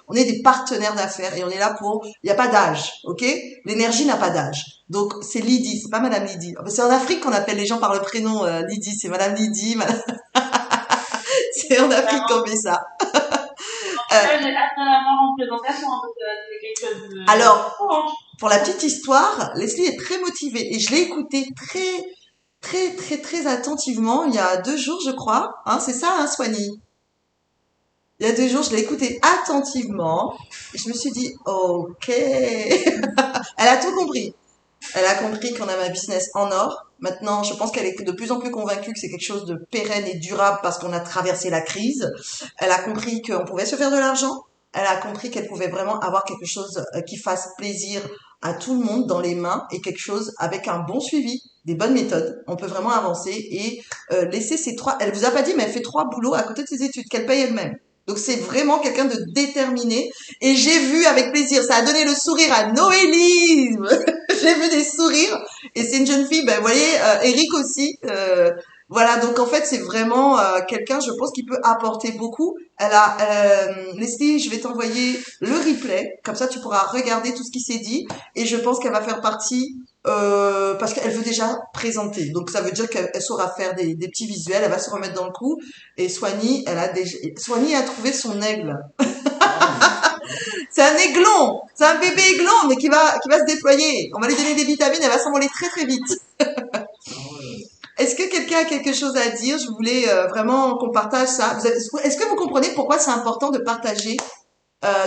on est des partenaires d'affaires et on est là il n'y a pas d'âge, ok? L'énergie n'a pas d'âge. Donc, c'est Lydie, c'est pas Madame Lydie. C'est en Afrique qu'on appelle les gens par le prénom Lydie, c'est Madame Lydie, C'est en Afrique qu'on fait ça. J'ai hâte de l'avoir en présentation. Quelque chose de... Alors, Pour la petite histoire, Leslie est très motivée et je l'ai écoutée très attentivement il y a 2 jours, je crois. Hein, c'est ça, hein, Swanny? Il y a 2 jours, je l'ai écoutée attentivement et je me suis dit, ok. Elle a tout compris. Elle a compris qu'on avait un business en or. Maintenant, je pense qu'elle est de plus en plus convaincue que c'est quelque chose de pérenne et durable parce qu'on a traversé la crise. Elle a compris qu'on pouvait se faire de l'argent. Elle a compris qu'elle pouvait vraiment avoir quelque chose qui fasse plaisir à tout le monde dans les mains et quelque chose avec un bon suivi, des bonnes méthodes. On peut vraiment avancer et laisser ces 3... Elle vous a pas dit, mais elle fait 3 boulots à côté de ses études qu'elle paye elle-même. Donc c'est vraiment quelqu'un de déterminé et j'ai vu avec plaisir, ça a donné le sourire à Noélie. J'ai vu des sourires et c'est une jeune fille, ben vous voyez, Eric aussi. Voilà, donc en fait c'est vraiment quelqu'un, je pense, qui peut apporter beaucoup. Elle a, Leslie, je vais t'envoyer le replay, comme ça tu pourras regarder tout ce qui s'est dit et je pense qu'elle va faire partie. Parce qu'elle veut déjà présenter, donc ça veut dire qu'elle saura faire des petits visuels, elle va se remettre dans le coup. Et Swanny, Swanny a trouvé son aigle. C'est un aiglon, c'est un bébé aiglon, mais qui va se déployer. On va lui donner des vitamines, elle va s'envoler très vite. Est-ce que quelqu'un a quelque chose à dire? Je voulais vraiment qu'on partage ça. Est-ce que vous comprenez pourquoi c'est important de partager,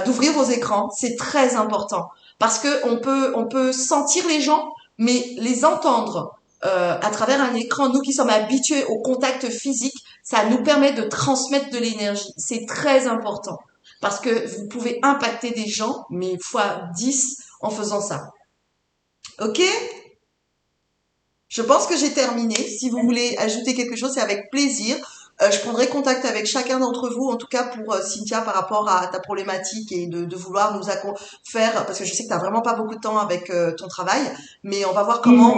d'ouvrir vos écrans? C'est très important parce que on peut sentir les gens, mais les entendre à travers un écran, nous qui sommes habitués au contact physique, ça nous permet de transmettre de l'énergie. C'est très important parce que vous pouvez impacter des gens, mais fois 10 en faisant ça. Ok? Je pense que j'ai terminé. Si vous voulez ajouter quelque chose, c'est avec plaisir. Je prendrai contact avec chacun d'entre vous, en tout cas pour Cynthia, par rapport à ta problématique et de vouloir nous faire, parce que je sais que tu n'as vraiment pas beaucoup de temps avec ton travail, mais on va voir comment...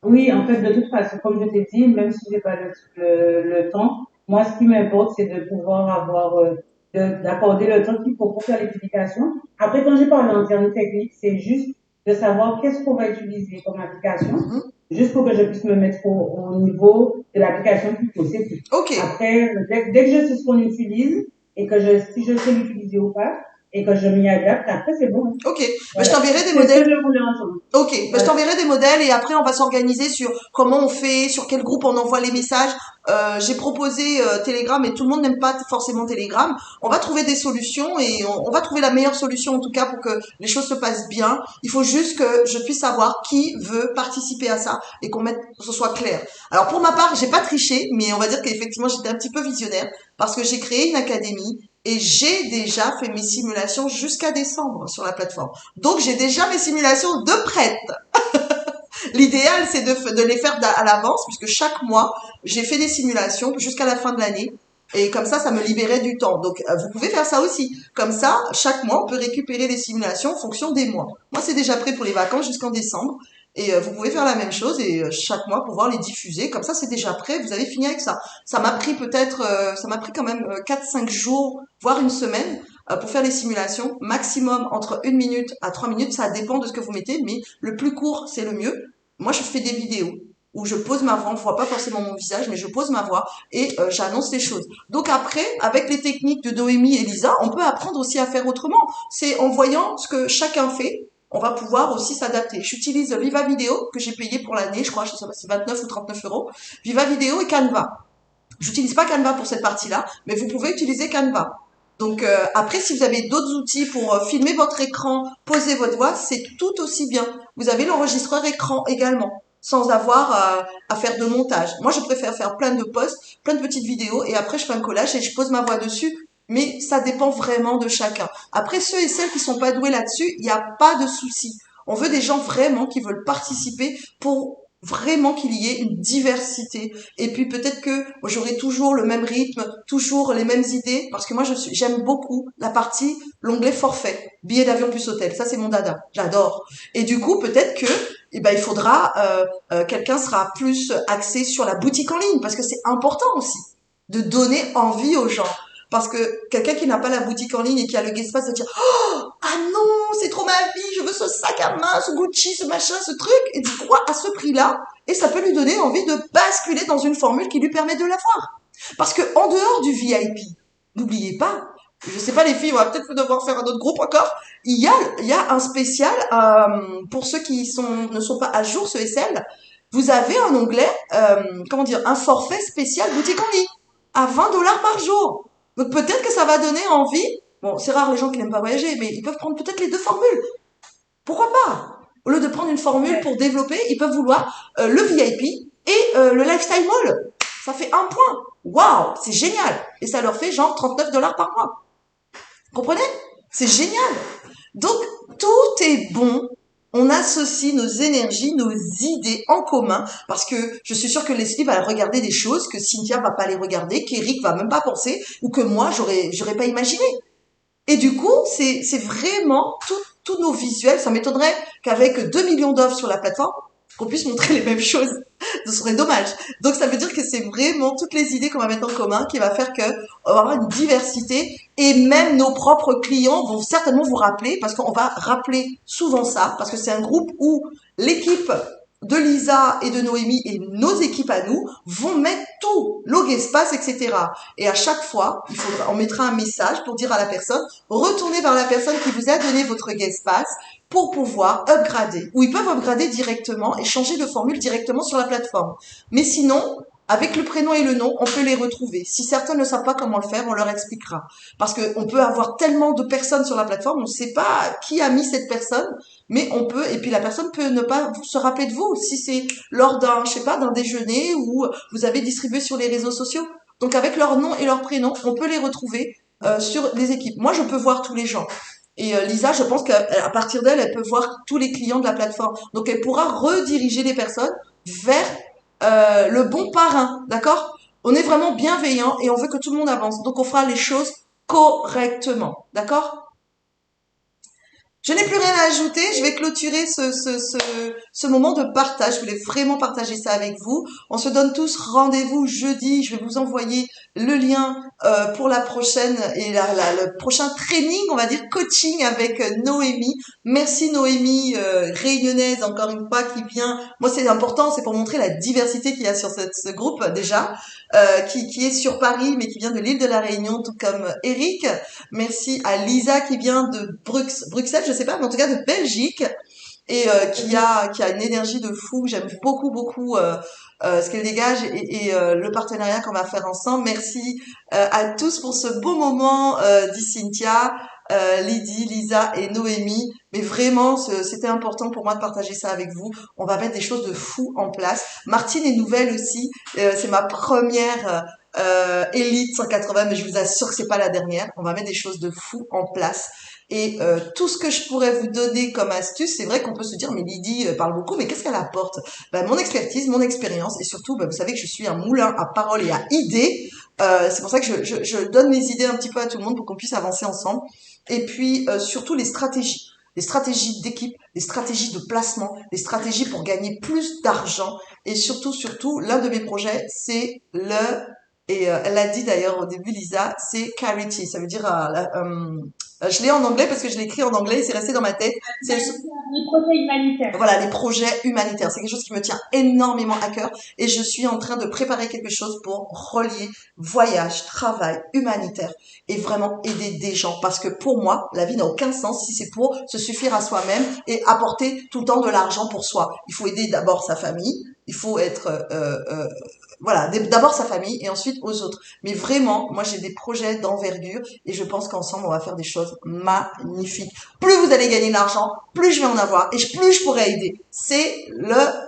Oui, en fait, de toute façon, comme je t'ai dit, même si j'ai pas le temps, moi, ce qui m'importe, c'est de pouvoir d'accorder le temps qu'il faut pour faire les publications. Après, quand j'ai parlé en termes techniques, c'est juste de savoir qu'est-ce qu'on va utiliser comme application, juste pour que je puisse me mettre au niveau de l'application qu'il faut, c'est tout. Ok. Après, dès que je sais ce qu'on utilise et que si je sais l'utiliser ou pas, et que je m'y adapte, après c'est bon. Ok, Voilà. Je t'enverrai des modèles. Que je voulais entendre. Ok, je t'enverrai des modèles et après on va s'organiser sur comment on fait, sur quel groupe on envoie les messages. J'ai proposé Telegram et tout le monde n'aime pas forcément Telegram. On va trouver des solutions et on va trouver la meilleure solution en tout cas pour que les choses se passent bien. Il faut juste que je puisse savoir qui veut participer à ça et que ce soit clair. Alors pour ma part, j'ai pas triché, mais on va dire qu'effectivement j'étais un petit peu visionnaire parce que j'ai créé une académie. Et j'ai déjà fait mes simulations jusqu'à décembre sur la plateforme. Donc, j'ai déjà mes simulations de prêtes. L'idéal, c'est de les faire à l'avance, puisque chaque mois, j'ai fait des simulations jusqu'à la fin de l'année. Et comme ça me libérait du temps. Donc, vous pouvez faire ça aussi. Comme ça, chaque mois, on peut récupérer les simulations en fonction des mois. Moi, c'est déjà prêt pour les vacances jusqu'en décembre. Et vous pouvez faire la même chose et chaque mois pouvoir les diffuser. Comme ça, c'est déjà prêt. Vous avez fini avec ça. Ça m'a pris quand même 4-5 jours, voire une semaine pour faire les simulations. Maximum entre 1 minute à 3 minutes. Ça dépend de ce que vous mettez, mais le plus court, c'est le mieux. Moi, je fais des vidéos où je pose ma voix. On ne voit pas forcément mon visage, mais je pose ma voix et j'annonce les choses. Donc après, avec les techniques de Noémie et Lisa, on peut apprendre aussi à faire autrement. C'est en voyant ce que chacun fait, on va pouvoir aussi s'adapter. J'utilise Viva Vidéo, que j'ai payé pour l'année, je crois, je sais pas, c'est 29 ou 39 euros. Viva Vidéo et Canva. J'utilise pas Canva pour cette partie-là, mais vous pouvez utiliser Canva. Donc après, si vous avez d'autres outils pour filmer votre écran, poser votre voix, c'est tout aussi bien. Vous avez l'enregistreur écran également, sans avoir à faire de montage. Moi, je préfère faire plein de posts, plein de petites vidéos, et après, je fais un collage et je pose ma voix dessus. Mais ça dépend vraiment de chacun. Après, ceux et celles qui sont pas doués là-dessus, il n'y a pas de souci. On veut des gens vraiment qui veulent participer pour vraiment qu'il y ait une diversité. Et puis peut-être que j'aurai toujours le même rythme, toujours les mêmes idées, parce que moi j'aime beaucoup l'onglet forfait, billet d'avion plus hôtel. Ça c'est mon dada, j'adore. Et du coup peut-être que il faudra quelqu'un sera plus axé sur la boutique en ligne, parce que c'est important aussi de donner envie aux gens. Parce que quelqu'un qui n'a pas la boutique en ligne et qui a le Guestpass va dire « Oh, ah non, c'est trop ma vie, je veux ce sac à main, ce Gucci, ce machin, ce truc. » Et tu crois à ce prix-là et ça peut lui donner envie de basculer dans une formule qui lui permet de l'avoir. Parce que en dehors du VIP, n'oubliez pas, Je sais pas les filles, on va peut-être devoir faire un autre groupe encore. Il y a un spécial pour ceux qui ne sont pas à jour ce SL. Vous avez un onglet, comment dire, un forfait spécial boutique en ligne à 20 $ par jour. Donc peut-être que ça va donner envie. Bon, c'est rare les gens qui n'aiment pas voyager, mais ils peuvent prendre peut-être les deux formules. Pourquoi pas? Au lieu de prendre une formule pour développer, ils peuvent vouloir le VIP et le lifestyle mall. Ça fait un point. Waouh, c'est génial. Et ça leur fait genre 39 $ par mois. Comprenez? C'est génial. Donc, tout est bon. On associe nos énergies, nos idées en commun, parce que je suis sûre que Leslie va regarder des choses que Cynthia va pas les regarder, qu'Eric va même pas penser, ou que moi, j'aurais pas imaginé. Et du coup, c'est vraiment tous nos visuels. Ça m'étonnerait qu'avec 2 millions d'offres sur la plateforme, qu'on puisse montrer les mêmes choses. Ce serait dommage. Donc, ça veut dire que c'est vraiment toutes les idées qu'on va mettre en commun qui va faire on va avoir une diversité, et même nos propres clients vont certainement vous rappeler, parce qu'on va rappeler souvent ça, parce que c'est un groupe où l'équipe de Lisa et de Noémie et nos équipes à nous vont mettre tout, log espace, etc. Et à chaque fois, on mettra un message pour dire à la personne, retournez vers la personne qui vous a donné votre guest pass pour pouvoir upgrader. Ou ils peuvent upgrader directement et changer de formule directement sur la plateforme. Mais sinon, avec le prénom et le nom, on peut les retrouver. Si certains ne savent pas comment le faire, on leur expliquera. Parce qu'on peut avoir tellement de personnes sur la plateforme, on ne sait pas qui a mis cette personne, mais on peut, et puis la personne peut ne pas se rappeler de vous, si c'est lors d'un, je sais pas, d'un déjeuner ou vous avez distribué sur les réseaux sociaux. Donc avec leur nom et leur prénom, on peut les retrouver sur les équipes. Moi, je peux voir tous les gens. Et Lisa, je pense qu'à partir d'elle, elle peut voir tous les clients de la plateforme. Donc elle pourra rediriger les personnes vers le bon parrain, d'accord? On est vraiment bienveillant et on veut que tout le monde avance. Donc on fera les choses correctement, d'accord? Je n'ai plus rien à ajouter. Je vais clôturer ce moment de partage. Je voulais vraiment partager ça avec vous. On se donne tous rendez-vous jeudi. Je vais vous envoyer le lien pour la prochaine et le prochain training, on va dire coaching avec Noémie. Merci Noémie, réunionnaise encore une fois qui vient. Moi c'est important, c'est pour montrer la diversité qu'il y a sur ce groupe déjà, qui est sur Paris mais qui vient de l'île de la Réunion, tout comme Eric. Merci à Lisa qui vient de Bruxelles, je sais pas, mais en tout cas de Belgique, et qui a une énergie de fou. J'aime beaucoup ce qu'elle dégage et le partenariat qu'on va faire ensemble. Merci à tous pour ce beau moment, dit Cynthia, Lydie, Lisa et Noémie. Mais vraiment, c'était important pour moi de partager ça avec vous. On va mettre des choses de fou en place. Martine est nouvelle aussi. C'est ma première Elite 180, mais je vous assure que c'est pas la dernière. On va mettre des choses de fou en place. Et tout ce que je pourrais vous donner comme astuce, c'est vrai qu'on peut se dire, mais Lydie parle beaucoup, mais qu'est-ce qu'elle apporte? Mon expertise, mon expérience, et surtout, vous savez que je suis un moulin à paroles et à idées. C'est pour ça que je donne mes idées un petit peu à tout le monde pour qu'on puisse avancer ensemble. Et puis, surtout les stratégies d'équipe, les stratégies de placement, les stratégies pour gagner plus d'argent. Et surtout, l'un de mes projets, c'est elle l'a dit d'ailleurs au début, Lisa, c'est charity. Ça veut dire, je l'ai en anglais parce que je l'ai écrit en anglais et c'est resté dans ma tête. Les projets humanitaires. Voilà, les projets humanitaires. C'est quelque chose qui me tient énormément à cœur et je suis en train de préparer quelque chose pour relier voyage, travail, humanitaire et vraiment aider des gens. Parce que pour moi, la vie n'a aucun sens si c'est pour se suffire à soi-même et apporter tout le temps de l'argent pour soi. Il faut aider d'abord sa famille. Il faut être voilà, d'abord sa famille et ensuite aux autres. Mais vraiment, moi j'ai des projets d'envergure et je pense qu'ensemble on va faire des choses magnifiques. Plus vous allez gagner de l'argent, plus je vais en avoir et plus je pourrai aider. C'est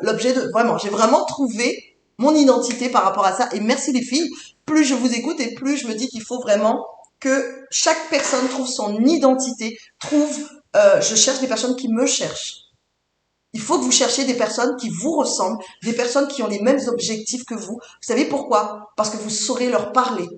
l'objet de vraiment. J'ai vraiment trouvé mon identité par rapport à ça et merci les filles. Plus je vous écoute et plus je me dis qu'il faut vraiment que chaque personne trouve son identité, je cherche des personnes qui me cherchent. Il faut que vous cherchiez des personnes qui vous ressemblent, des personnes qui ont les mêmes objectifs que vous. Vous savez pourquoi? Parce que vous saurez leur parler.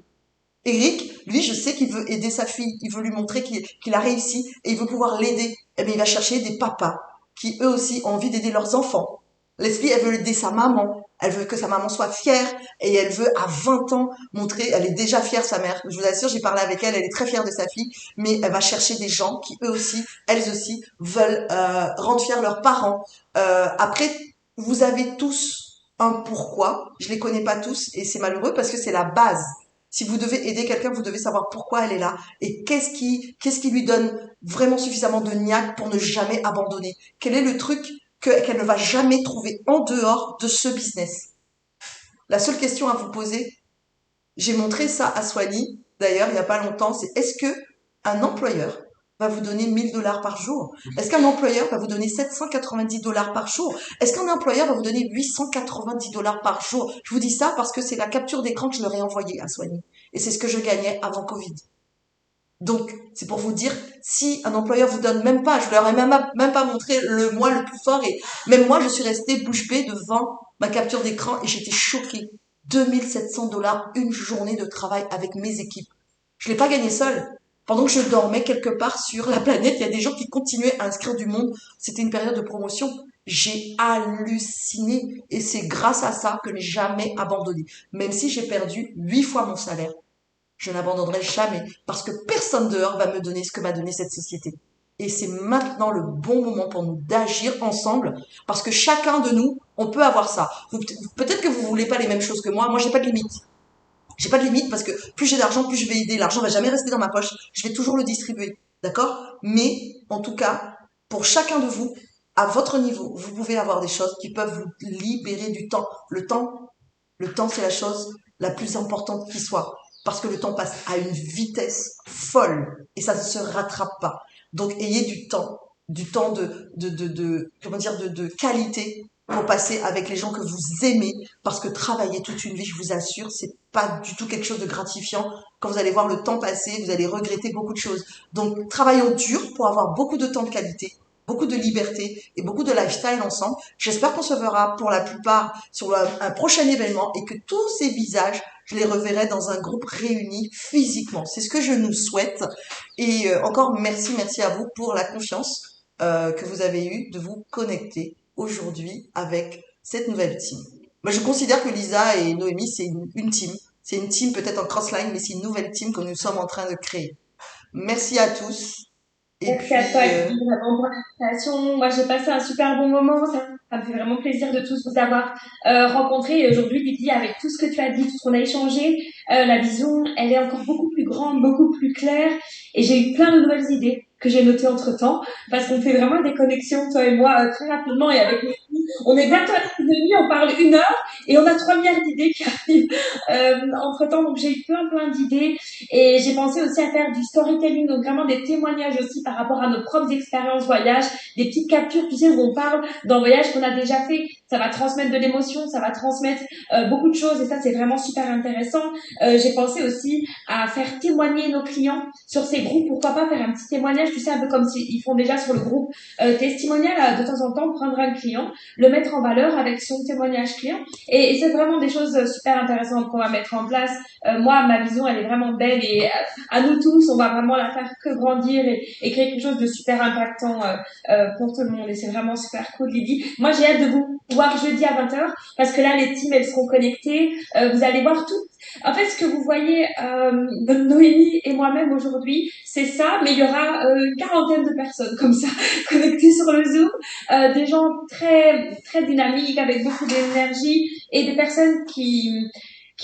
Eric, lui, je sais qu'il veut aider sa fille, il veut lui montrer qu'il a réussi et il veut pouvoir l'aider. Eh bien, il va chercher des papas qui, eux aussi, ont envie d'aider leurs enfants. Leslie, elle veut aider sa maman. Elle veut que sa maman soit fière et elle veut, à 20 ans, montrer, elle est déjà fière, sa mère. Je vous assure, j'ai parlé avec elle, elle est très fière de sa fille, mais elle va chercher des gens qui, elles aussi, veulent rendre fiers leurs parents. Après, vous avez tous un pourquoi. Je les connais pas tous et c'est malheureux parce que c'est la base. Si vous devez aider quelqu'un, vous devez savoir pourquoi elle est là et qu'est-ce qui lui donne vraiment suffisamment de niaque pour ne jamais abandonner. Quel est le truc qu'elle ne va jamais trouver en dehors de ce business? La seule question à vous poser, j'ai montré ça à Swani, d'ailleurs, il n'y a pas longtemps, c'est est-ce que un employeur va vous donner 1 000 $ par jour? Est-ce qu'un employeur va vous donner 790 $ par jour? Est-ce qu'un employeur va vous donner 890 $ par jour? Je vous dis ça parce que c'est la capture d'écran que je leur ai envoyée à Swani. Et c'est ce que je gagnais avant Covid. Donc, c'est pour vous dire, si un employeur vous donne même pas, je leur ai même pas montré le mois le plus fort et même moi, je suis restée bouche bée devant ma capture d'écran et j'étais choquée. 2700 $ une journée de travail avec mes équipes. Je l'ai pas gagné seule. Pendant que je dormais quelque part sur la planète, il y a des gens qui continuaient à inscrire du monde. C'était une période de promotion. J'ai halluciné et c'est grâce à ça que je n'ai jamais abandonné. Même si j'ai perdu 8 fois mon salaire, je n'abandonnerai jamais parce que personne dehors va me donner ce que m'a donné cette société. Et c'est maintenant le bon moment pour nous d'agir ensemble parce que chacun de nous, on peut avoir ça. Peut-être que vous voulez pas les mêmes choses que moi. Moi, j'ai pas de limite. J'ai pas de limite parce que plus j'ai d'argent, plus je vais aider. L'argent va jamais rester dans ma poche. Je vais toujours le distribuer. D'accord? Mais, en tout cas, pour chacun de vous, à votre niveau, vous pouvez avoir des choses qui peuvent vous libérer du temps. Le temps, c'est la chose la plus importante qui soit. Parce que le temps passe à une vitesse folle et ça ne se rattrape pas. Donc, ayez du temps de qualité pour passer avec les gens que vous aimez, parce que travailler toute une vie, je vous assure, c'est pas du tout quelque chose de gratifiant. Quand vous allez voir le temps passer, vous allez regretter beaucoup de choses. Donc, travaillons dur pour avoir beaucoup de temps de qualité, beaucoup de liberté et beaucoup de lifestyle ensemble. J'espère qu'on se verra pour la plupart sur un prochain événement et que tous ces visages, je les reverrai dans un groupe réuni physiquement. C'est ce que je nous souhaite. Et encore merci à vous pour la confiance que vous avez eue de vous connecter aujourd'hui avec cette nouvelle team. Moi, je considère que Lisa et Noémie, c'est une team. C'est une team peut-être en crossline, mais c'est une nouvelle team que nous sommes en train de créer. Merci à tous. Et merci à toi, Lydie, vraiment pour l'invitation. Moi, j'ai passé un super bon moment. Ça me fait vraiment plaisir de tous vous avoir rencontrés. Et aujourd'hui, Lydie, avec tout ce que tu as dit, tout ce qu'on a échangé, la vision, elle est encore beaucoup plus grande, beaucoup plus claire. Et j'ai eu plein de nouvelles idées que j'ai notées entre-temps, parce qu'on fait vraiment des connexions, toi et moi, très rapidement. Et avec mes filles, on est bientôt à la nuit, on parle 1 heure, et on a 3 milliards d'idées qui arrivent entre-temps. Donc, j'ai eu plein d'idées. Et j'ai pensé aussi à faire du storytelling, donc vraiment des témoignages aussi par rapport à nos propres expériences voyage, des petites captures, tu sais, où on parle d'un voyage qu'on a déjà fait. Ça va transmettre de l'émotion, ça va transmettre beaucoup de choses, et ça, c'est vraiment super intéressant. J'ai pensé aussi à faire témoigner nos clients sur ces groupes. Pourquoi pas faire un petit témoignage, tu sais, un peu comme s'ils font déjà sur le groupe testimonial, de temps en temps, prendre un client, le mettre en valeur avec son témoignage client. Et c'est vraiment des choses super intéressantes qu'on va mettre en place. Moi, ma vision, elle est vraiment belle, et à nous tous, on va vraiment la faire que grandir et créer quelque chose de super impactant pour tout le monde. Et c'est vraiment super cool, Lydie. Moi, j'ai hâte de vous voir jeudi à 20h, parce que là, les teams, elles seront connectées. Vous allez voir tout. En fait, ce que vous voyez de Noémie et moi-même aujourd'hui, c'est ça, mais il y aura une quarantaine de personnes comme ça connectées sur le Zoom, des gens très dynamiques, avec beaucoup d'énergie, et des personnes qui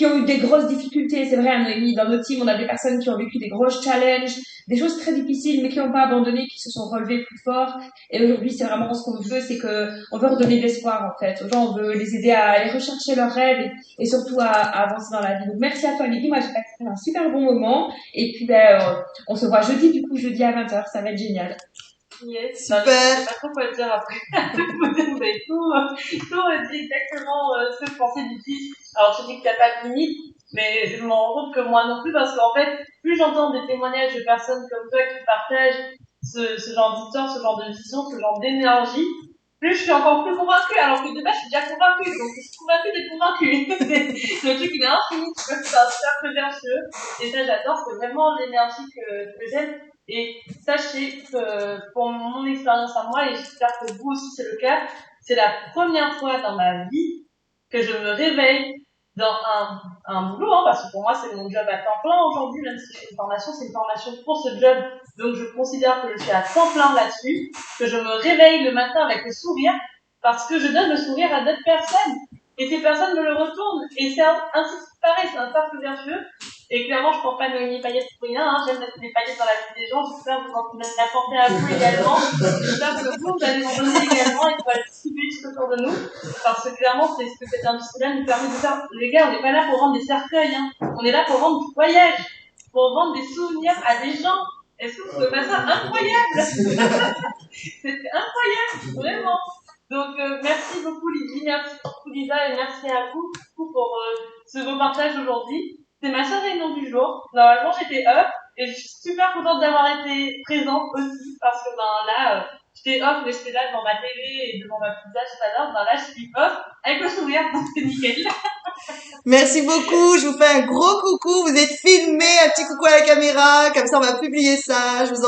ont eu des grosses difficultés. C'est vrai, Noémie, dans nos teams, on a des personnes qui ont vécu des grosses challenges, des choses très difficiles, mais qui n'ont pas abandonné, qui se sont relevées plus fort. Et aujourd'hui, c'est vraiment ce qu'on veut, c'est que on veut redonner de l'espoir, en fait. Aux gens, on veut les aider à aller rechercher leurs rêves et surtout à avancer dans la vie. Donc, merci à toi, Lydie. Moi, j'ai passé un super bon moment. Et puis, on se voit jeudi à 20h. Ça va être génial. Yes, super. Je sais pas trop quoi dire après. Vous avez tout dit exactement ce que je pensais d'ici. Alors, tu dis que t'as pas de limite, mais je me rends compte que moi non plus, parce qu'en fait, plus j'entends des témoignages de personnes comme toi qui partagent ce genre d'histoire, ce genre de vision, ce genre d'énergie, plus je suis encore plus convaincue, alors que de base, je suis déjà convaincue, donc je suis convaincue d'être convaincue. Le truc, il est infini, tu peux faire un cercle vertueux, et ça, j'adore, c'est vraiment l'énergie que j'aime. Et sachez que pour mon expérience à moi, et j'espère que vous aussi c'est le cas, c'est la première fois dans ma vie que je me réveille dans un boulot, parce que pour moi c'est mon job à temps plein aujourd'hui, même si je fais une formation, c'est une formation pour ce job, donc je considère que je suis à temps plein là-dessus, que je me réveille le matin avec le sourire, parce que je donne le sourire à d'autres personnes, et ces personnes me le retournent, et c'est ainsi pareil, c'est un cercle vertueux. Et clairement, je prends pas Noémie Paillette pour rien, hein. J'aime mettre des paillettes dans la vie des gens. J'espère vous en apporter à vous également. J'espère que vous allez en donner également et que vous allez distribuer tout autour de nous. Parce que clairement, c'est ce que cette industrie-là nous permet de faire. Les gars, on n'est pas là pour vendre des cercueils, hein. On est là pour vendre du voyage. Pour vendre des souvenirs à des gens. Est-ce que vous trouvez pas ça incroyable? C'était incroyable, vraiment. Donc, merci beaucoup Lydie, merci beaucoup Lisa et merci à vous pour ce beau partage aujourd'hui. C'est ma seule réunion du jour. Normalement, j'étais off et je suis super contente d'avoir été présente aussi parce que là, j'étais off mais j'étais là devant ma télé et devant ma pizza tout à l'heure. Là, je suis off avec le sourire, donc c'est nickel. Merci beaucoup. Je vous fais un gros coucou. Vous êtes filmés. Un petit coucou à la caméra. Comme ça, on va publier ça. Je vous